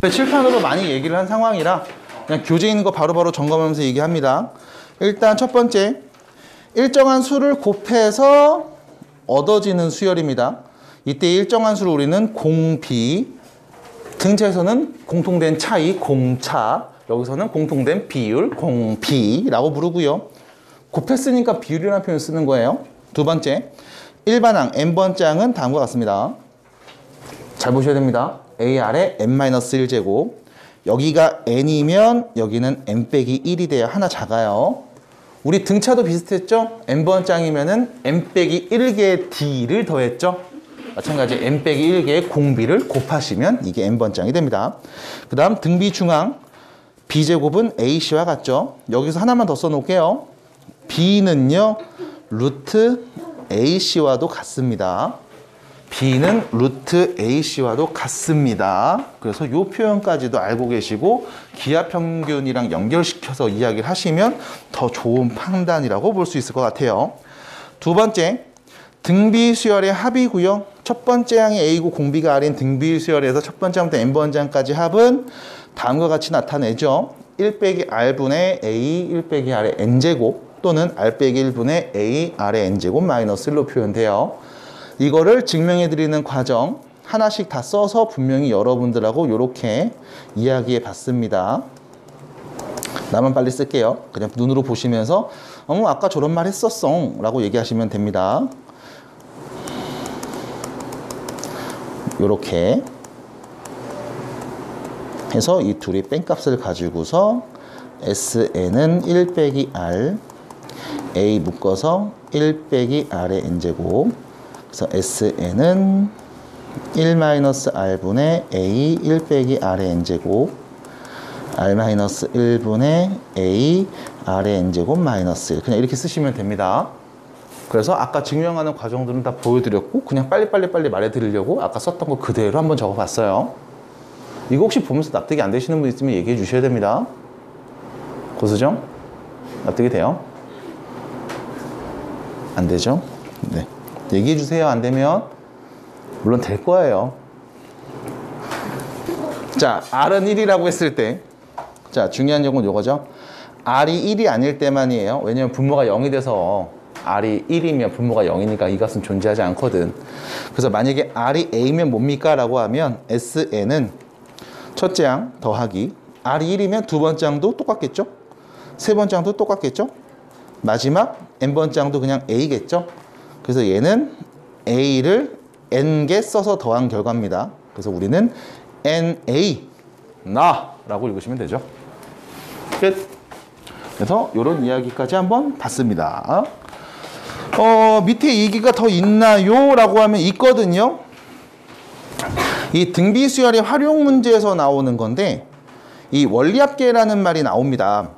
칠판으로 많이 얘기를 한 상황이라 그냥 교재 있는 거 바로바로 점검하면서 얘기합니다. 일단 첫 번째, 일정한 수를 곱해서 얻어지는 수열입니다. 이때 일정한 수를 우리는 공비, 등차에서는 공통된 차이, 공차, 여기서는 공통된 비율, 공비라고 부르고요. 곱했으니까 비율이라는 표현을 쓰는 거예요. 두 번째, 일반항 n번장은 다음과 같습니다. 잘 보셔야 됩니다. AR의 n-1제곱. 여기가 n이면 여기는 n 빼기 1이 돼야 하나 작아요. 우리 등차도 비슷했죠? n번장이면은 n 빼기 1개의 d를 더했죠? 마찬가지 n 빼기 1개의 공비를 곱하시면 이게 n번장이 됩니다. 그 다음 등비 중앙 b제곱은 ac와 같죠? 여기서 하나만 더 써놓을게요. b는요 루트 ac와도 같습니다. b는 루트 ac와도 같습니다. 그래서 이 표현까지도 알고 계시고 기하평균이랑 연결시켜서 이야기를 하시면 더 좋은 판단이라고 볼 수 있을 것 같아요. 두 번째, 등비 수열의 합이고요. 첫 번째 항이 a고 공비가 r인 등비 수열에서 첫 번째부터 n번장까지 합은 다음과 같이 나타내죠. 1 빼기 r분의 a 1 빼기 r의 n제곱 또는 r 빼기 1분의 a r의 n제곱 마이너스 1로 표현돼요. 이거를 증명해 드리는 과정 하나씩 다 써서 분명히 여러분들하고 이렇게 이야기해 봤습니다. 나만 빨리 쓸게요. 그냥 눈으로 보시면서 아까 저런 말 했었어 라고 얘기하시면 됩니다. 이렇게 해서 이 둘이 뺀값을 가지고서 SN은 1 빼기 R A 묶어서 1 빼기 R의 N제곱. 그래서 SN은 1-R분의 A 1 빼기 R의 N제곱 R-1분의 A R의 N제곱 마이너스 1. 그냥 이렇게 쓰시면 됩니다. 그래서 아까 증명하는 과정들은 다 보여드렸고 그냥 빨리 말해드리려고 아까 썼던 거 그대로 한번 적어봤어요. 이거 혹시 보면서 납득이 안 되시는 분 있으면 얘기해 주셔야 됩니다. 고수정? 납득이 돼요? 안 되죠? 네. 얘기해 주세요. 안 되면 물론 될 거예요. 자, R은 1이라고 했을 때 자, 중요한 점은 이거죠. R이 1이 아닐 때만이에요. 왜냐면 분모가 0이 돼서 R이 1이면 분모가 0이니까 이 값은 존재하지 않거든. 그래서 만약에 R이 A면 뭡니까? 라고 하면 SN은 첫째 항 더하기 R이 1이면 두 번째 항도 똑같겠죠? 세 번째 항도 똑같겠죠? 마지막 n번째 항도 그냥 A겠죠? 그래서 얘는 A를 N개 써서 더한 결과입니다. 그래서 우리는 NA 나 라고 읽으시면 되죠. 끝. 그래서 이런 이야기까지 한번 봤습니다. 밑에 얘기가 더 있나요? 라고 하면 있거든요. 이 등비수열의 활용 문제에서 나오는 건데 이 원리합계라는 말이 나옵니다.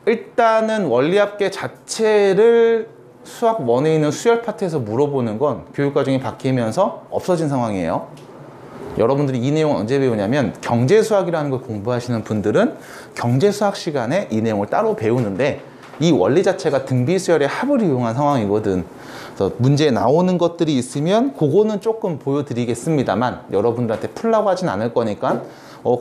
일단은 원리합계 자체를 수학 1에 있는 수열 파트에서 물어보는 건 교육과정이 바뀌면서 없어진 상황이에요. 여러분들이 이 내용을 언제 배우냐면 경제수학이라는 걸 공부하시는 분들은 경제수학 시간에 이 내용을 따로 배우는데 이 원리 자체가 등비수열의 합을 이용한 상황이거든. 그래서 문제에 나오는 것들이 있으면 그거는 조금 보여드리겠습니다만 여러분들한테 풀라고 하진 않을 거니까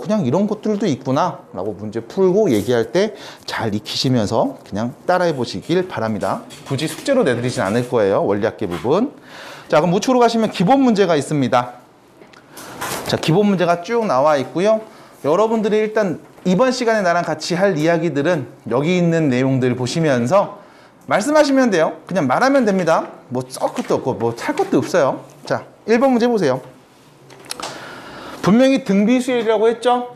그냥 이런 것들도 있구나 라고 문제 풀고 얘기할 때 잘 익히시면서 그냥 따라해 보시길 바랍니다. 굳이 숙제로 내드리진 않을 거예요. 원리합계 부분. 자, 그럼 우측으로 가시면 기본 문제가 있습니다. 자, 기본 문제가 쭉 나와 있고요. 여러분들이 일단 이번 시간에 나랑 같이 할 이야기들은 여기 있는 내용들 보시면서 말씀하시면 돼요. 그냥 말하면 됩니다. 뭐 썩 것도 없고 뭐 찰 것도 없어요. 자, 1번 문제 보세요. 분명히 등비수열이라고 했죠?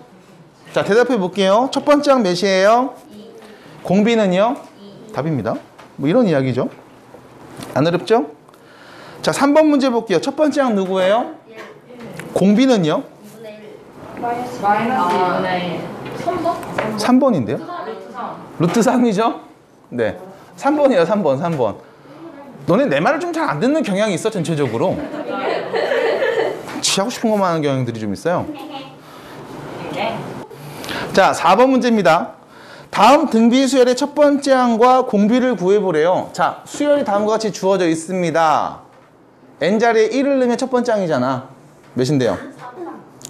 자, 대답해 볼게요. 첫 번째 항 몇이에요? 2. 공비는요? 2. 답입니다. 뭐 이런 이야기죠. 안 어렵죠? 자, 3번 문제 볼게요. 첫 번째 항 누구예요? 1. 공비는요? 2분의 1. 마이너스 2분의 1. 3번? 3번인데요? 루트 3이죠? 네. 3번이에요, 3번. 너네 내 말을 좀 잘 안 듣는 경향이 있어, 전체적으로. 하고 싶은 것만 하는 경향들이 좀 있어요. 자, 4번 문제입니다. 다음 등비 수열의 첫 번째 항과 공비를 구해보래요. 자, 수열이 다음과 같이 주어져 있습니다. n자리에 1을 넣으면 첫 번째 항이잖아. 몇인데요?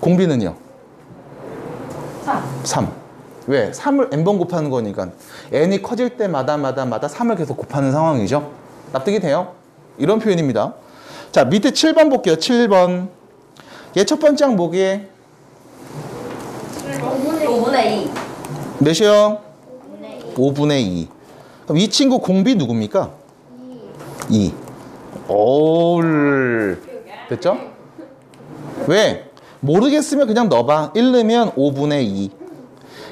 공비는요? 3. 3. 왜? 3을 n번 곱하는 거니까 n이 커질 때마다 3을 계속 곱하는 상황이죠. 납득이 돼요? 이런 표현입니다. 자, 밑에 7번 볼게요. 7번. 얘 첫 번째 항목에 5분의 2. 몇이요? 5분의 2. 5분의 2. 그럼 이 친구 공비 누굽니까? 2. 올. 됐죠? 왜? 모르겠으면 그냥 넣어봐. 1 넣으면 5분의 2.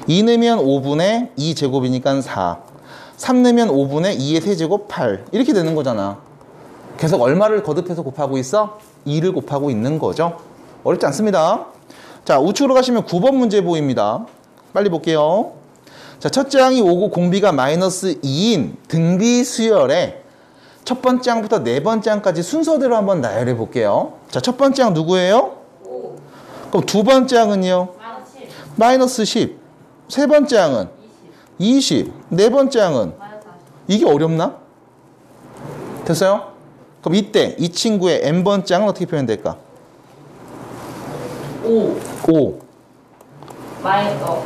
2 넣으면 5분의 2 제곱이니까 4. 3 넣으면 5분의 2의 세제곱 8. 이렇게 되는 거잖아. 계속 얼마를 거듭해서 곱하고 있어? 2를 곱하고 있는 거죠. 어렵지 않습니다. 자, 우측으로 가시면 9번 문제 보입니다. 빨리 볼게요. 자, 첫째 항이 오고 공비가 마이너스 2인 등비 수열에 첫 번째 항부터 네 번째 항까지 순서대로 한번 나열해 볼게요. 자, 첫 번째 항 누구예요? 5. 그럼 두 번째 항은요? 마이너스 10. 마이너스 10. 세 번째 항은? 20. 네 번째 항은? 마이너스 40. 이게 어렵나? 됐어요? 그럼 이때 이 친구의 n번째 항은 어떻게 표현될까? 5. 5.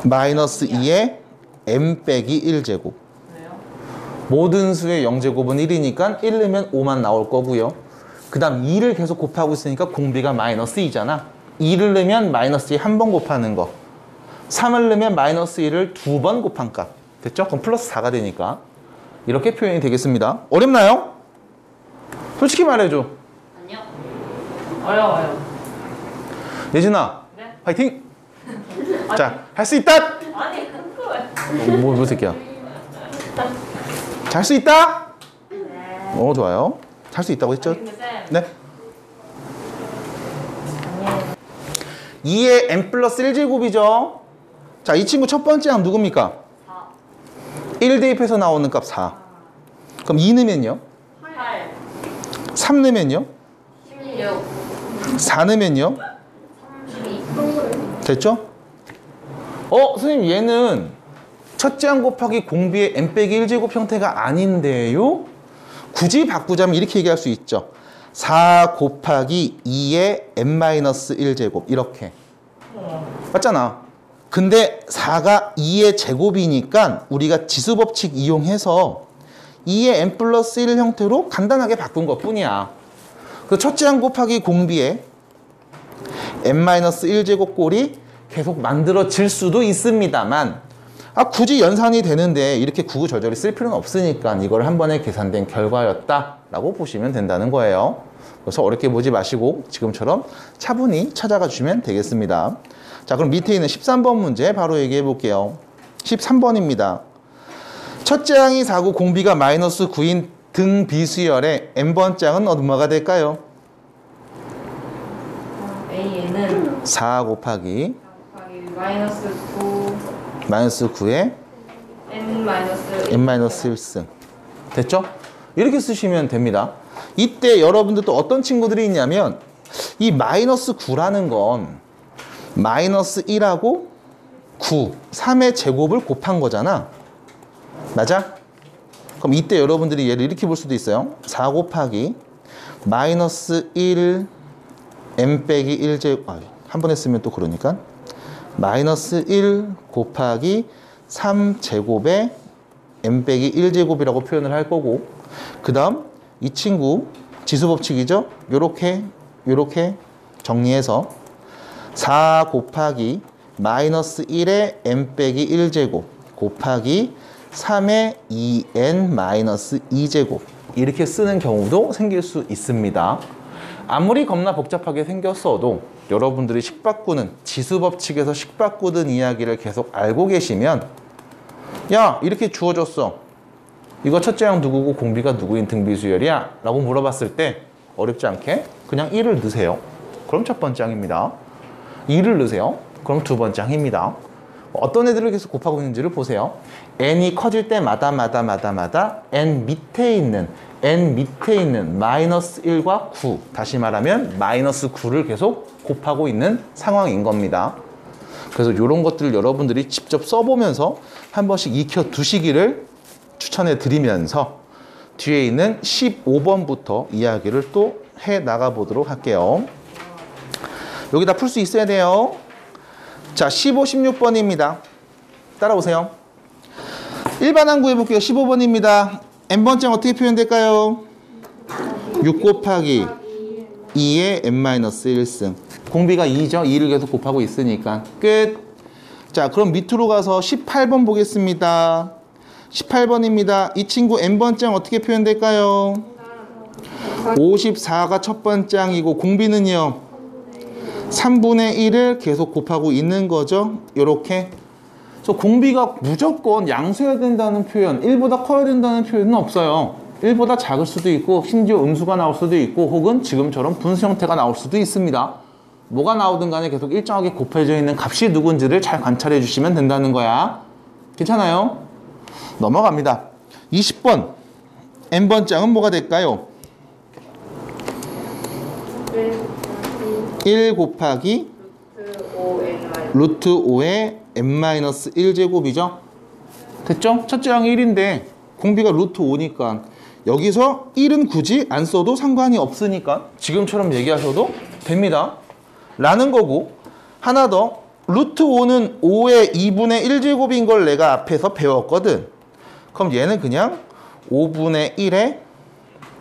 마이너스 2야. 2의 n 빼기 1제곱. 그래요? 모든 수의 0제곱은 1이니까 1 넣으면 5만 나올 거고요. 그 다음 2를 계속 곱하고 있으니까 공비가 마이너스 2잖아. 2를 넣으면 마이너스 2 한 번 곱하는 거. 3을 넣으면 마이너스 1을 두 번 곱한 값. 됐죠? 그럼 플러스 4가 되니까. 이렇게 표현이 되겠습니다. 어렵나요? 솔직히 말해줘. 아니요. 어려워요. 예진아, 네? 화이팅! 자, 할 수 있다! 아니, 그거야. 뭐 새끼야. 잘 수 있다? 네. 좋아요. 할 수 있다고 했죠? 근데 쌤. 네. 아니에요. 2의 n 플러스 1제곱이죠. 자, 이 친구 첫 번째 항 누굽니까? 4. 1 대입해서 나오는 값 4. 그럼 2 넣으면요? 8. 3 넣으면요? 16. 4 넣으면요? 32. 됐죠? 선생님 얘는 첫째 항 곱하기 공비의 n 빼기 1제곱 형태가 아닌데요? 굳이 바꾸자면 이렇게 얘기할 수 있죠. 4 곱하기 2의 n-1제곱 이렇게. 맞잖아. 근데 4가 2의 제곱이니까 우리가 지수법칙 이용해서 2의 n 플러스 1 형태로 간단하게 바꾼 것 뿐이야. 그 첫째 항 곱하기 공비의 n-1제곱 꼴이 계속 만들어질 수도 있습니다만 굳이 연산이 되는데 이렇게 구구절절히 쓸 필요는 없으니까 이걸 한 번에 계산된 결과였다라고 보시면 된다는 거예요. 그래서 어렵게 보지 마시고 지금처럼 차분히 찾아가 주시면 되겠습니다. 자, 그럼 밑에 있는 13번 문제 바로 얘기해 볼게요. 13번입니다. 첫째 항이 4고 공비가 마이너스 9인 등비수열의 n번째 항은 얼마가 될까요? A에는 4 곱하기 마이너스 9 마이너스 9의 n 마이너스 n-1승. 됐죠? 이렇게 쓰시면 됩니다. 이때 여러분들 또 어떤 친구들이 있냐면 이 마이너스 9라는 건 마이너스 1하고 9, 3의 제곱을 곱한 거잖아. 맞아? 그럼 이때 여러분들이 얘를 이렇게 볼 수도 있어요. 4 곱하기 마이너스 1 n 빼기 1제곱, 한 번에 쓰면 또 그러니까 마이너스 1 곱하기 3제곱의 n 빼기 1제곱이라고 표현을 할 거고, 그 다음 이 친구 지수법칙이죠. 요렇게 정리해서 4 곱하기 마이너스 1의 n 빼기 1제곱 곱하기 3의 2n 마이너스 2제곱 이렇게 쓰는 경우도 생길 수 있습니다. 아무리 겁나 복잡하게 생겼어도 여러분들이 식 바꾸는 지수법칙에서 식 바꾸는 이야기를 계속 알고 계시면 야, 이렇게 주어졌어. 이거 첫째 항 누구고 공비가 누구인 등비수열이야? 라고 물어봤을 때 어렵지 않게 그냥 1을 넣으세요. 그럼 첫 번째 항입니다. 2를 넣으세요. 그럼 두 번째 항입니다. 어떤 애들을 계속 곱하고 있는지를 보세요. n이 커질 때마다 n 밑에 있는 마이너스 1과 9, 다시 말하면 마이너스 9를 계속 곱하고 있는 상황인 겁니다. 그래서 이런 것들을 여러분들이 직접 써보면서 한 번씩 익혀 두시기를 추천해 드리면서 뒤에 있는 15번부터 이야기를 또 해 나가 보도록 할게요. 여기다 풀 수 있어야 돼요. 자, 15, 16번입니다. 따라오세요. 일반항 구해볼게요. 15번입니다. n번째는 어떻게 표현될까요? 6 곱하기 2의 n-1승. 공비가 2죠. 2를 계속 곱하고 있으니까. 끝. 자, 그럼 밑으로 가서 18번 보겠습니다. 18번입니다. 이 친구 n번째는 어떻게 표현될까요? 54가 첫 번째 항이고 공비는요 3분의 1을 계속 곱하고 있는 거죠. 요렇게. 그래서 공비가 무조건 양수여야 된다는 표현, 1보다 커야 된다는 표현은 없어요. 1보다 작을 수도 있고 심지어 음수가 나올 수도 있고 혹은 지금처럼 분수 형태가 나올 수도 있습니다. 뭐가 나오든 간에 계속 일정하게 곱해져 있는 값이 누군지를 잘 관찰해 주시면 된다는 거야. 괜찮아요? 넘어갑니다. 20번 n번째 항은 뭐가 될까요? 1 곱하기 루트 5의 n-1제곱이죠. 됐죠? 첫째 항이 1인데 공비가 루트 5니까 여기서 1은 굳이 안 써도 상관이 없으니까 지금처럼 얘기하셔도 됩니다. 라는 거고, 하나 더, 루트 5는 5의 2분의 1제곱인 걸 내가 앞에서 배웠거든. 그럼 얘는 그냥 5분의 1에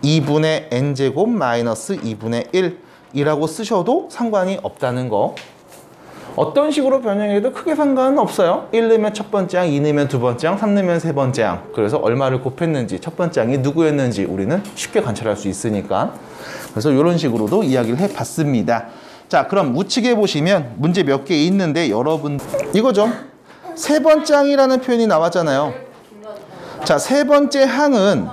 2분의 n제곱 마이너스 2분의 1이라고 쓰셔도 상관이 없다는 거. 어떤 식으로 변형해도 크게 상관은 없어요. 1 넣으면 첫 번째 항, 2 넣으면 두 번째 항, 3 넣으면 세 번째 항. 그래서 얼마를 곱했는지, 첫 번째 항이 누구였는지 우리는 쉽게 관찰할 수 있으니까. 그래서 이런 식으로도 이야기를 해봤습니다. 자, 그럼 우측에 보시면 문제 몇 개 있는데 여러분 이거죠. 세 번째 항이라는 표현이 나왔잖아요. 자, 세 번째 항은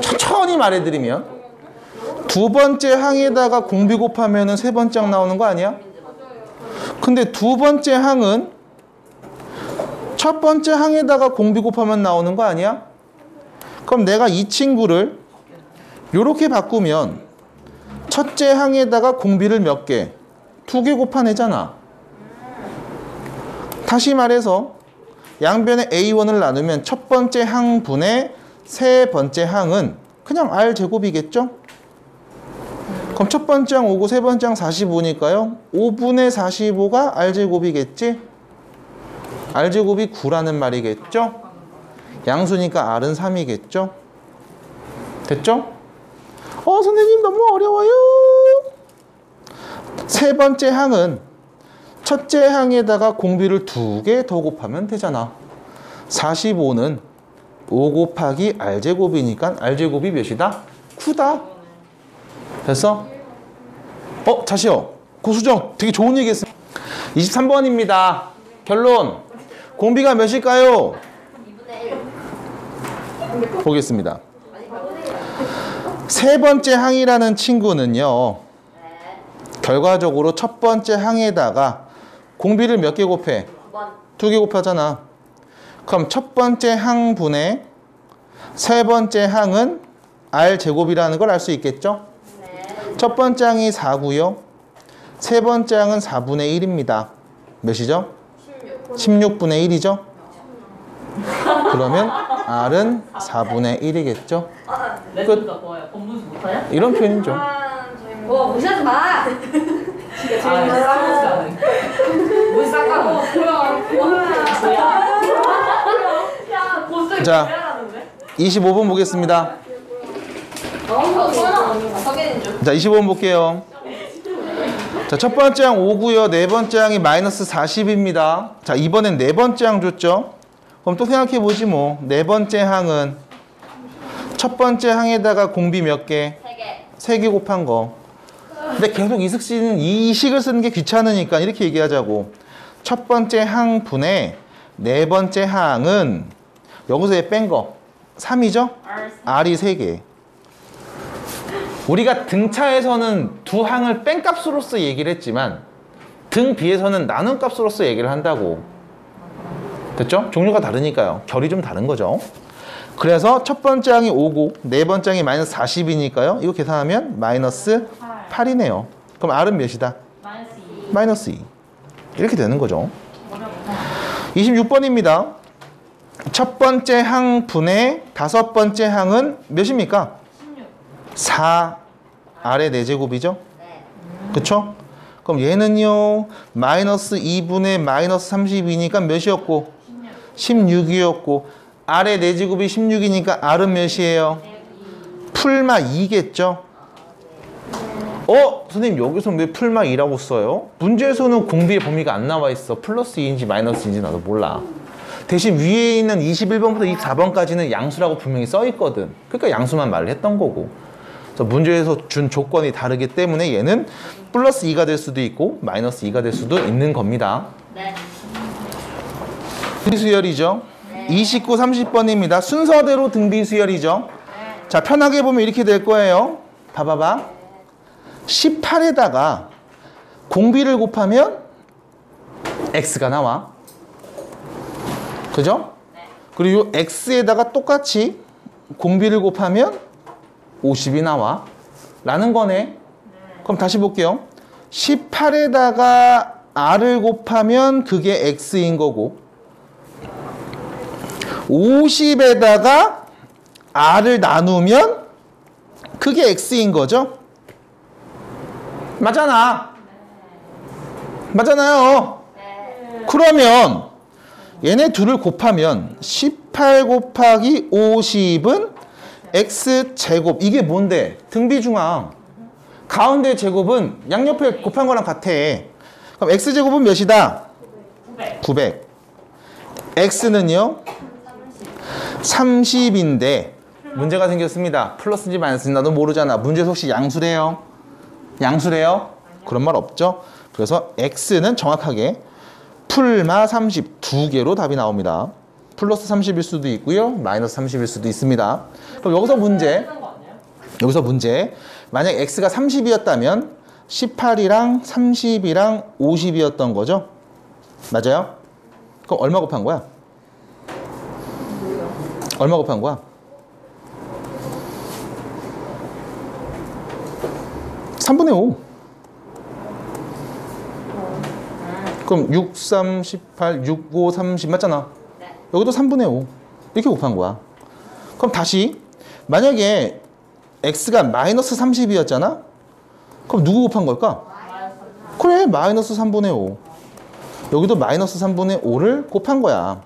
천천히 말해드리면 두 번째 항에다가 공비 곱하면 세 번째 항 나오는 거 아니야? 근데 두 번째 항은 첫 번째 항에다가 공비 곱하면 나오는 거 아니야? 그럼 내가 이 친구를 이렇게 바꾸면 첫째 항에다가 공비를 몇 개? 2개 곱하내잖아. 다시 말해서 양변에 A1을 나누면 첫 번째 항분의 세 번째 항은 그냥 R제곱이겠죠? 그럼 첫 번째 항 5고 세 번째 항 45니까요. 5분의 45가 R제곱이겠지? R제곱이 9라는 말이겠죠? 양수니까 R은 3이겠죠? 됐죠? 선생님 너무 어려워요. 세 번째 항은 첫째 항에다가 공비를 2개 더 곱하면 되잖아. 45는 5 곱하기 R제곱이니까 R제곱이 몇이다? 9다. 됐어? 자시요. 고수정 되게 좋은 얘기 했습니다. 23번입니다. 결론. 공비가 몇일까요? 보겠습니다. 세 번째 항이라는 친구는요. 결과적으로 첫 번째 항에다가 공비를 몇 개 곱해? 2개 곱하잖아. 그럼 첫 번째 항분의 세 번째 항은 R제곱이라는 걸 알 수 있겠죠? 첫 번째 항이 4고요. 세 번째 항은 4분의 1입니다. 몇이죠? 16분의 1이죠? 그러면 R은 4분의 1이겠죠? 끝. 이런 표현이죠. 무시하지 마. 자, 25번 보겠습니다. 자, 25번 볼게요. 자, 첫 번째 항 5고요. 네 번째 항이 마이너스 40입니다. 자, 이번엔 네 번째 항 줬죠? 그럼 또 생각해보지 뭐. 네 번째 항은 첫 번째 항에다가 공비 몇 개? 3개 곱한 거. 근데 계속 이승씨는 이 식을 쓰는 게 귀찮으니까 이렇게 얘기하자고. 첫 번째 항분의 네 번째 항은 여기서 뺀 거 3이죠? R이 3개. 우리가 등차에서는 두 항을 뺀 값으로서 얘기를 했지만 등 비에서는 나눈 값으로서 얘기를 한다고. 됐죠? 종류가 다르니까요. 결이 좀 다른 거죠. 그래서 첫 번째 항이 5고 네 번째 항이 마이너스 40이니까요. 이거 계산하면 마이너스 8이네요. 그럼 R은 몇이다? 마이너스 2. 이렇게 되는 거죠. 26번입니다. 첫 번째 항분의 다섯 번째 항은 몇입니까? 4. R의 4제곱이죠? 그쵸? 그럼 얘는요 마이너스 2분의 마이너스 32니까 몇이었고? 16이었고 R의 4제곱이 16이니까 R은 몇이에요? 풀마 2겠죠? 선생님 여기서 왜 풀마 2라고 써요? 문제에서는 공비의 범위가 안 나와 있어. 플러스 2인지 마이너스인지 나도 몰라. 대신 위에 있는 21번부터 24번까지는 양수라고 분명히 써 있거든. 그러니까 양수만 말을 했던 거고. 그래서 문제에서 준 조건이 다르기 때문에 얘는 플러스 2가 될 수도 있고 마이너스 2가 될 수도 있는 겁니다. 네. 등비수열이죠. 29, 30번입니다. 순서대로 등비수열이죠. 자, 편하게 보면 이렇게 될 거예요. 봐봐봐. 18에다가 공비를 곱하면 x가 나와. 그죠? 그리고 x에다가 똑같이 공비를 곱하면 50이 나와. 라는 거네. 그럼 다시 볼게요. 18에다가 r을 곱하면 그게 x인 거고 50에다가 r을 나누면 그게 x인 거죠? 맞잖아. 맞잖아요. 그러면 얘네 둘을 곱하면 18 곱하기 50은 x제곱. 이게 뭔데? 등비중앙. 가운데 제곱은 양옆에 곱한 거랑 같아. 그럼 x제곱은 몇이다? 900. x는요? 30인데 문제가 생겼습니다. 플러스인지 마이너스인지 나도 모르잖아. 문제에서 혹시 양수래요? 양수래요? 그런 말 없죠? 그래서 x는 정확하게 풀마 30 두 개로 답이 나옵니다. 플러스 30일 수도 있고요. 마이너스 30일 수도 있습니다. 그럼 여기서 문제. 만약 x가 30이었다면 18이랑 30이랑 50이었던 거죠? 맞아요? 그럼 얼마 곱한 거야? 얼마 곱한 거야? 3분의 5. 그럼 6, 3, 18, 6, 5, 30 맞잖아. 여기도 3분의 5. 이렇게 곱한 거야. 그럼 다시 만약에 x가 마이너스 30이었잖아? 그럼 누구 곱한 걸까? 그래, 마이너스 3분의 5. 여기도 마이너스 3분의 5를 곱한 거야.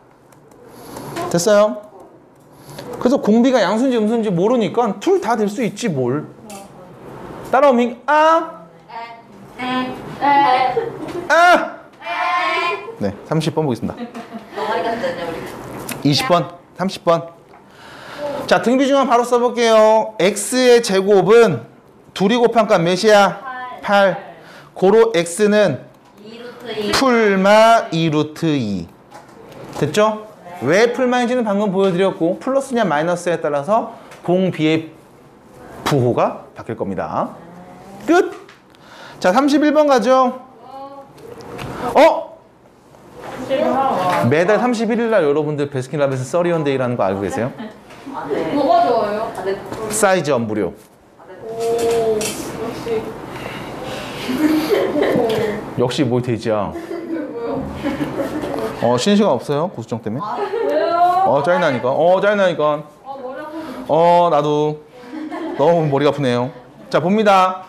됐어요? 그래서 공비가 양수인지 음수인지 모르니까 둘 다 될 수 있지 뭘. 따라오면 네, 30번 보겠습니다. 20번, 30번. 자, 등비중앙 바로 써볼게요. x의 제곱은 둘이 곱한 값 몇이야? 8. 고로 x는 풀마 2루트 2. 됐죠? 왜 풀마인지는 방금 보여드렸고 플러스냐 마이너스에 따라서 공비의 부호가 바뀔 겁니다. 끝! 자, 31번 가죠. 매달 31일 날 여러분들 베스킨라빈스 서리언데이라는 거 알고 계세요? 뭐가 좋아요? 사이즈 업 무료. 역시 뭐 돼지야. 쉬는 시간 없어요? 고수정 때문에? 왜요? 짜증나니까. 짜증나니까. 나도 너무 머리가 아프네요. 자, 봅니다.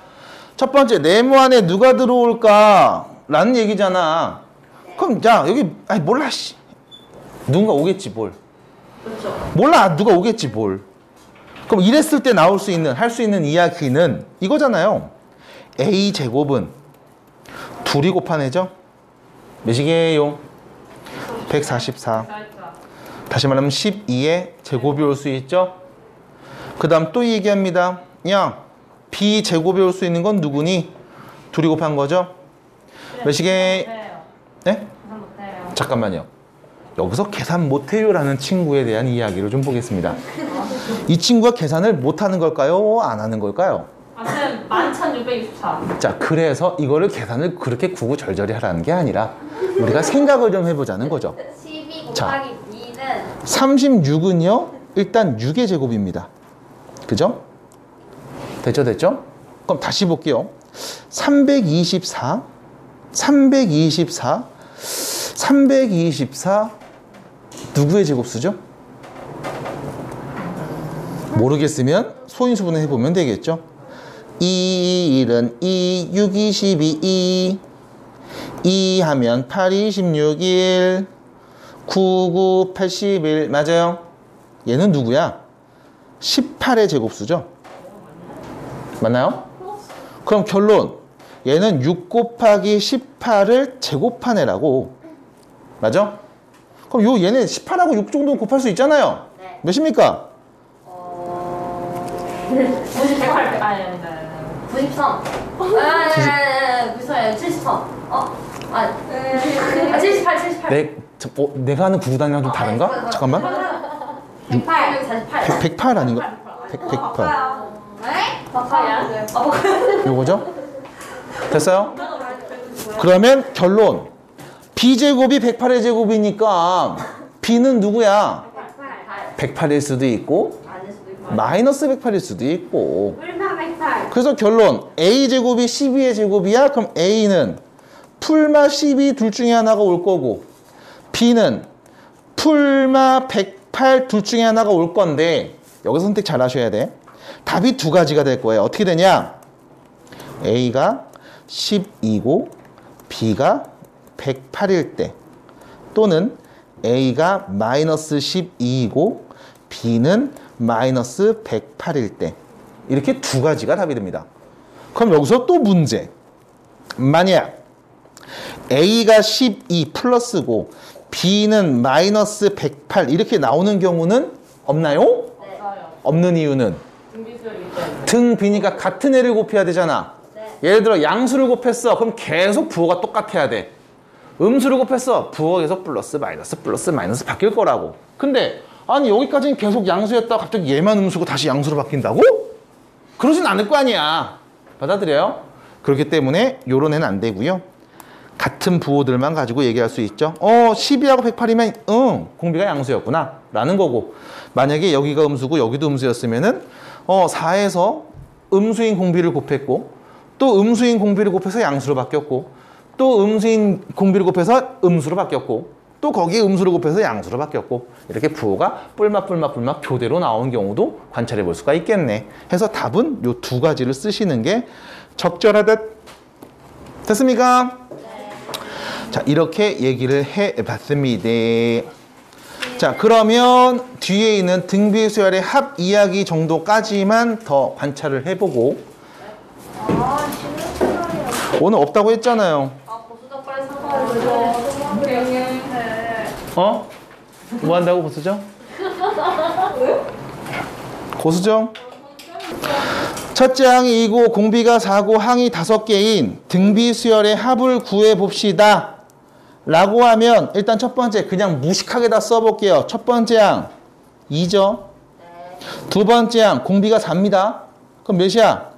첫 번째, 네모 안에 누가 들어올까? 라는 얘기잖아. 그럼 자, 여기 몰라 씨. 누군가 오겠지 뭘. 그렇죠. 몰라, 누가 오겠지 뭘. 그럼 이랬을 때 나올 수 있는, 할 수 있는 이야기는 이거잖아요. a 제곱은 둘이 곱하네죠? 몇이게요? 144. 다시 말하면 12의 제곱이 올 수 있죠? 그 다음 또 얘기합니다. 야, b 제곱이 올 수 있는 건 누구니? 둘이 곱한 거죠? 몇이게? 네? 잠깐만요. 여기서 계산 못해요 라는 친구에 대한 이야기를 좀 보겠습니다. 이 친구가 계산을 못하는 걸까요? 안 하는 걸까요? 11,624. 자, 그래서 이거를 계산을 그렇게 구구절절히 하라는 게 아니라 우리가 생각을 좀 해보자는 거죠. 12 곱하기 2는 36은요 일단 6의 제곱입니다. 그죠? 됐죠? 그럼 다시 볼게요. 324 누구의 제곱수죠? 모르겠으면 소인수분해 해보면 되겠죠? 2, 1은 2, 6, 2, 12, 2 하면 8, 26, 1, 9, 9, 81 맞아요? 얘는 누구야? 18의 제곱수죠? 맞나요? 그럼 결론 얘는 6 곱하기 18을 제곱한 애라고 맞아? 그럼 요 얘네 18하고 6 정도는 곱할 수 있잖아요. 네. 몇입니까? 98. 아니. 93. 93. 73. 78. 내, 내가 하는 구구단이랑 좀 다른가? 잠깐만. 108. 48. 108 아닌가? 108. 네? 바카야? 요거죠? 됐어요? 그러면 결론 b제곱이 108의 제곱이니까 b는 누구야? 108일 수도 있고 마이너스 108일 수도 있고 그래서 결론 a제곱이 12의 제곱이야? 그럼 a는 풀마 12 둘 중에 하나가 올 거고 b는 풀마 108 둘 중에 하나가 올 건데 여기서 선택 잘 하셔야 돼. 답이 두 가지가 될 거예요. 어떻게 되냐? a가 12고 b가 108일 때 또는 a가 마이너스 12이고 b는 마이너스 108일 때 이렇게 두 가지가 답이 됩니다. 그럼 여기서 또 문제. 만약 a가 12 플러스고 b는 마이너스 108 이렇게 나오는 경우는 없나요? 네. 없는 이유는 등 b니까 같은 애를 곱해야 되잖아. 네. 예를 들어 양수를 곱했어. 그럼 계속 부호가 똑같아야 돼. 음수를 곱했어. 부호가 계속 플러스 마이너스 바뀔 거라고. 근데 아니 여기까지는 계속 양수였다가 갑자기 얘만 음수고 다시 양수로 바뀐다고? 그러진 않을 거 아니야. 받아들여요? 그렇기 때문에 요런 애는 안 되고요. 같은 부호들만 가지고 얘기할 수 있죠. 12하고 108이면 응 공비가 양수였구나 라는 거고 만약에 여기가 음수고 여기도 음수였으면은 4에서 음수인 공비를 곱했고 또 음수인 공비를 곱해서 양수로 바뀌었고 또 음수인 공비를 곱해서 음수로 바뀌었고 또 거기에 음수를 곱해서 양수로 바뀌었고 이렇게 부호가 뿔맛 교대로 나온 경우도 관찰해 볼 수가 있겠네. 해서 답은 요 두 가지를 쓰시는 게 적절하다. 됐습니까? 자, 이렇게 얘기를 해봤습니다. 자, 그러면 뒤에 있는 등비수열의 합 이야기 정도까지만 더 관찰을 해보고 오늘 없다고 했잖아요. 보수적 빨리 사과해줘. 네. 뭐 한다고 고수정? 고수정? 첫째 항이 2고 공비가 4고 항이 5개인 등비수열의 합을 구해봅시다. 라고 하면 일단 첫 번째 그냥 무식하게 다 써볼게요. 첫 번째 항 2죠. 두 번째 항 공비가 4입니다. 그럼 몇이야?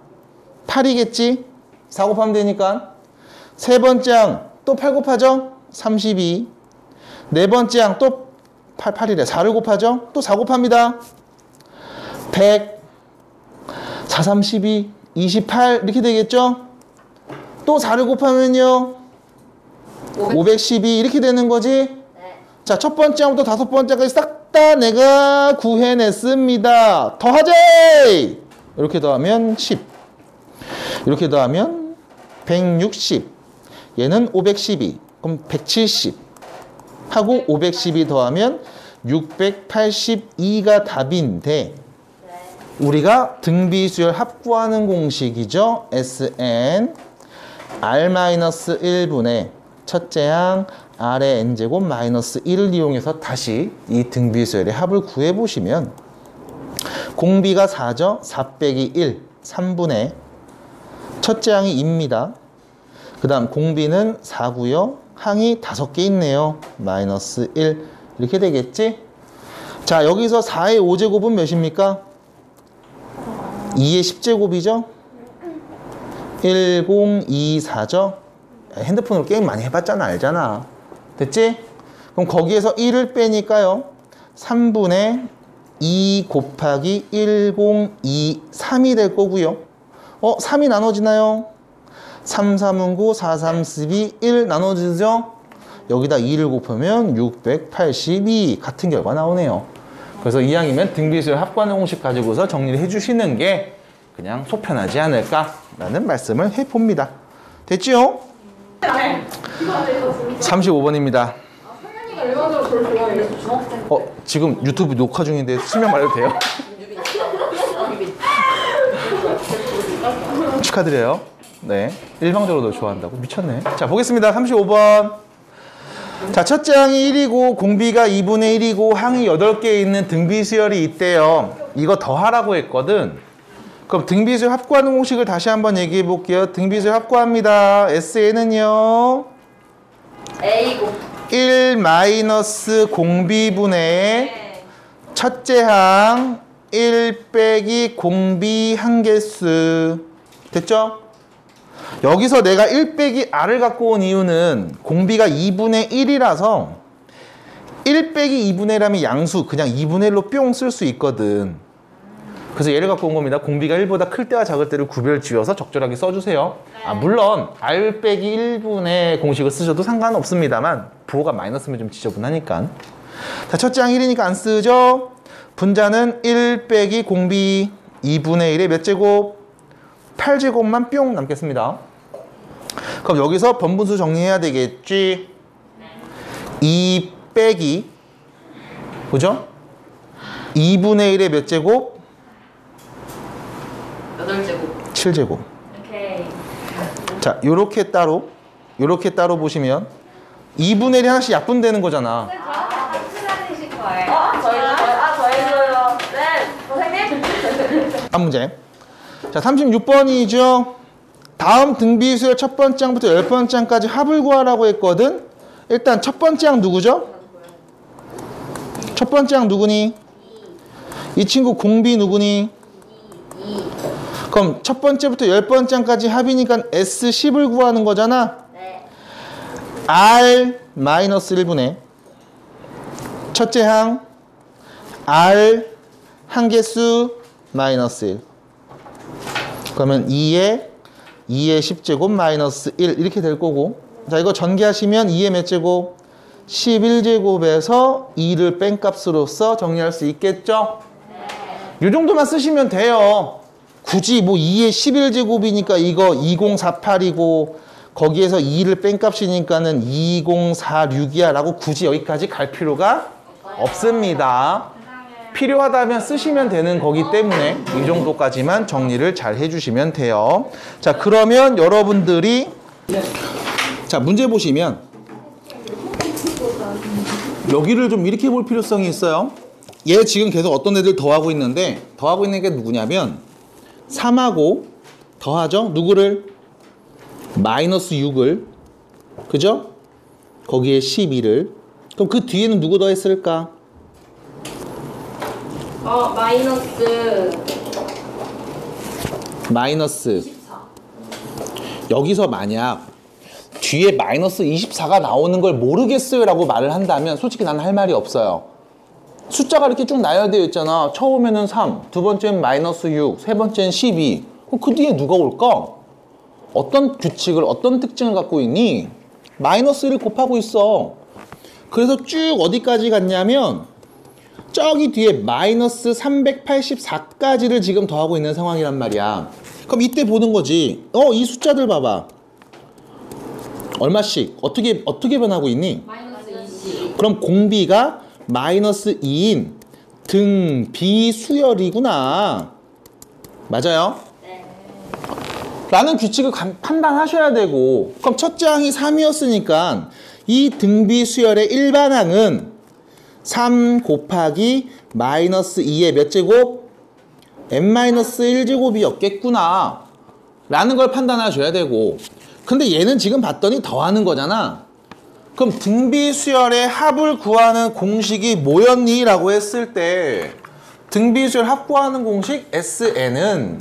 8이겠지? 4 곱하면 되니까. 세 번째 항 또 8 곱하죠? 32. 네 번째 항 또 8이래. 4를 곱하죠? 또 4 곱합니다. 100. 4, 32, 28 이렇게 되겠죠? 또 4를 곱하면요 512 이렇게 되는 거지? 네. 자, 첫 번째 항부터 다섯 번째까지 싹 다 내가 구해냈습니다. 더하자! 이렇게 더하면 10 이렇게 더하면 160 얘는 512 그럼 170 하고 512 더하면 682가 답인데 우리가 등비수열 합구하는 공식이죠. Sn R-1분의 첫째 항 R의 n제곱 마이너스 1을 이용해서 다시 이 등비수열의 합을 구해보시면 공비가 4죠. 4 빼기 1, 3분의 첫째 항이 2입니다. 그 다음 공비는 4고요. 항이 5개 있네요. 마이너스 1 이렇게 되겠지? 자, 여기서 4의 5제곱은 몇입니까? 2의 10제곱이죠? 1024죠? 핸드폰으로 게임 많이 해봤잖아. 알잖아. 됐지? 그럼 거기에서 1을 빼니까요. 3분의 2 곱하기 1023이 될 거고요. 3이 나눠지나요? 3, 3은 9, 4, 3, 12, 1 나눠지죠? 여기다 2를 곱하면 682 같은 결과 나오네요. 그래서 이왕이면 등비수열 합관의 공식 가지고서 정리를 해주시는 게 그냥 속편하지 않을까라는 말씀을 해봅니다. 됐지요? 35번입니다. 성현이가 일반적으로 저를 좋아해요. 중학생. 지금 유튜브 녹화 중인데 실명 말해도 돼요? 축하드려요. 네, 일방적으로 너 좋아한다고? 미쳤네. 자, 보겠습니다. 35번. 자, 첫째 항이 1이고 공비가 2분의 1이고 항이 8개 있는 등비수열이 있대요. 이거 더하라고 했거든. 그럼 등비수열 합구하는 공식을 다시 한번 얘기해 볼게요. 등비수열 합구합니다. SN은요? A고. 1 마이너스 공비분의 첫째 항 1 빼기 공비 한개수. 됐죠? 여기서 내가 1 빼기 r을 갖고 온 이유는 공비가 2분의 1이라서 1 빼기 2분의 1하면 양수 그냥 2분의 1로 뿅 쓸 수 있거든. 그래서 얘를 갖고 온 겁니다. 공비가 1보다 클 때와 작을 때를 구별 지어서 적절하게 써주세요. 물론 r 빼기 1분의 공식을 쓰셔도 상관없습니다만 부호가 마이너스면 좀 지저분하니까. 자, 첫째 항 1이니까 안 쓰죠? 분자는 1 빼기 공비 2분의 1의 몇 제곱? 8제곱만 뿅 남겠습니다. 그럼 여기서 번분수 정리해야 되겠지? 2 빼기 그죠? 2분의 1의 몇 제곱? 8제곱. 7제곱. 오케이. 자, 요렇게 따로 보시면 2분의 1이 하나씩 약분되는 거잖아. 같이 다니실 거예요. 저희도요. 네, 선생님. 한 문제. 자, 36번이죠. 다음 등비수열 첫 번째 항부터 10번째 항까지 합을 구하라고 했거든. 일단 첫 번째 항 누구죠? 첫 번째 항 누구니? 이 친구 공비 누구니? 그럼 첫 번째부터 10번째 항까지 합이니까 S10을 구하는 거잖아. 네. R-1분의 첫째 항 R 한개수 마이너스 1. 그러면 2의 10제곱 마이너스 1 이렇게 될 거고. 자, 이거 전개하시면 2의 몇 제곱? 11제곱에서 2를 뺀 값으로서 정리할 수 있겠죠? 이 정도만 쓰시면 돼요. 굳이 뭐 2의 11제곱이니까 이거 2048이고 거기에서 2를 뺀 값이니까는 2046이야 라고 굳이 여기까지 갈 필요가 없습니다. 필요하다면 쓰시면 되는 거기 때문에 이 정도까지만 정리를 잘 해주시면 돼요. 자, 그러면 여러분들이 자, 문제 보시면 여기를 좀 이렇게 볼 필요성이 있어요. 얘 지금 계속 어떤 애들 더하고 있는데 더하고 있는 게 누구냐면 3하고 더하죠? 누구를? 마이너스 6을 그죠? 거기에 12를 그럼 그 뒤에는 누구 더했을까? 마이너스 24. 여기서 만약 뒤에 마이너스 24가 나오는 걸 모르겠어요 라고 말을 한다면 솔직히 나는 할 말이 없어요. 숫자가 이렇게 쭉 나열되어 있잖아. 처음에는 3, 두 번째는 마이너스 6, 세 번째는 12. 그럼 그 뒤에 누가 올까? 어떤 규칙을, 어떤 특징을 갖고 있니? 마이너스 1을 곱하고 있어. 그래서 쭉 어디까지 갔냐면 저기 뒤에 마이너스 384까지를 지금 더하고 있는 상황이란 말이야. 그럼 이때 보는 거지. 이 숫자들 봐봐. 얼마씩? 어떻게 변하고 있니? 마이너스 20. 그럼 공비가 마이너스 2인 등비수열이구나. 맞아요? 네. 라는 규칙을 판단하셔야 되고, 그럼 첫째 항이 3이었으니까 이 등비수열의 일반항은 3 곱하기 마이너스 2의 몇 제곱? n-1제곱이었겠구나 라는 걸 판단하셔야 되고, 근데 얘는 지금 봤더니 더하는 거잖아. 그럼 등비수열의 합을 구하는 공식이 뭐였니? 라고 했을 때 등비수열 합 구하는 공식 SN은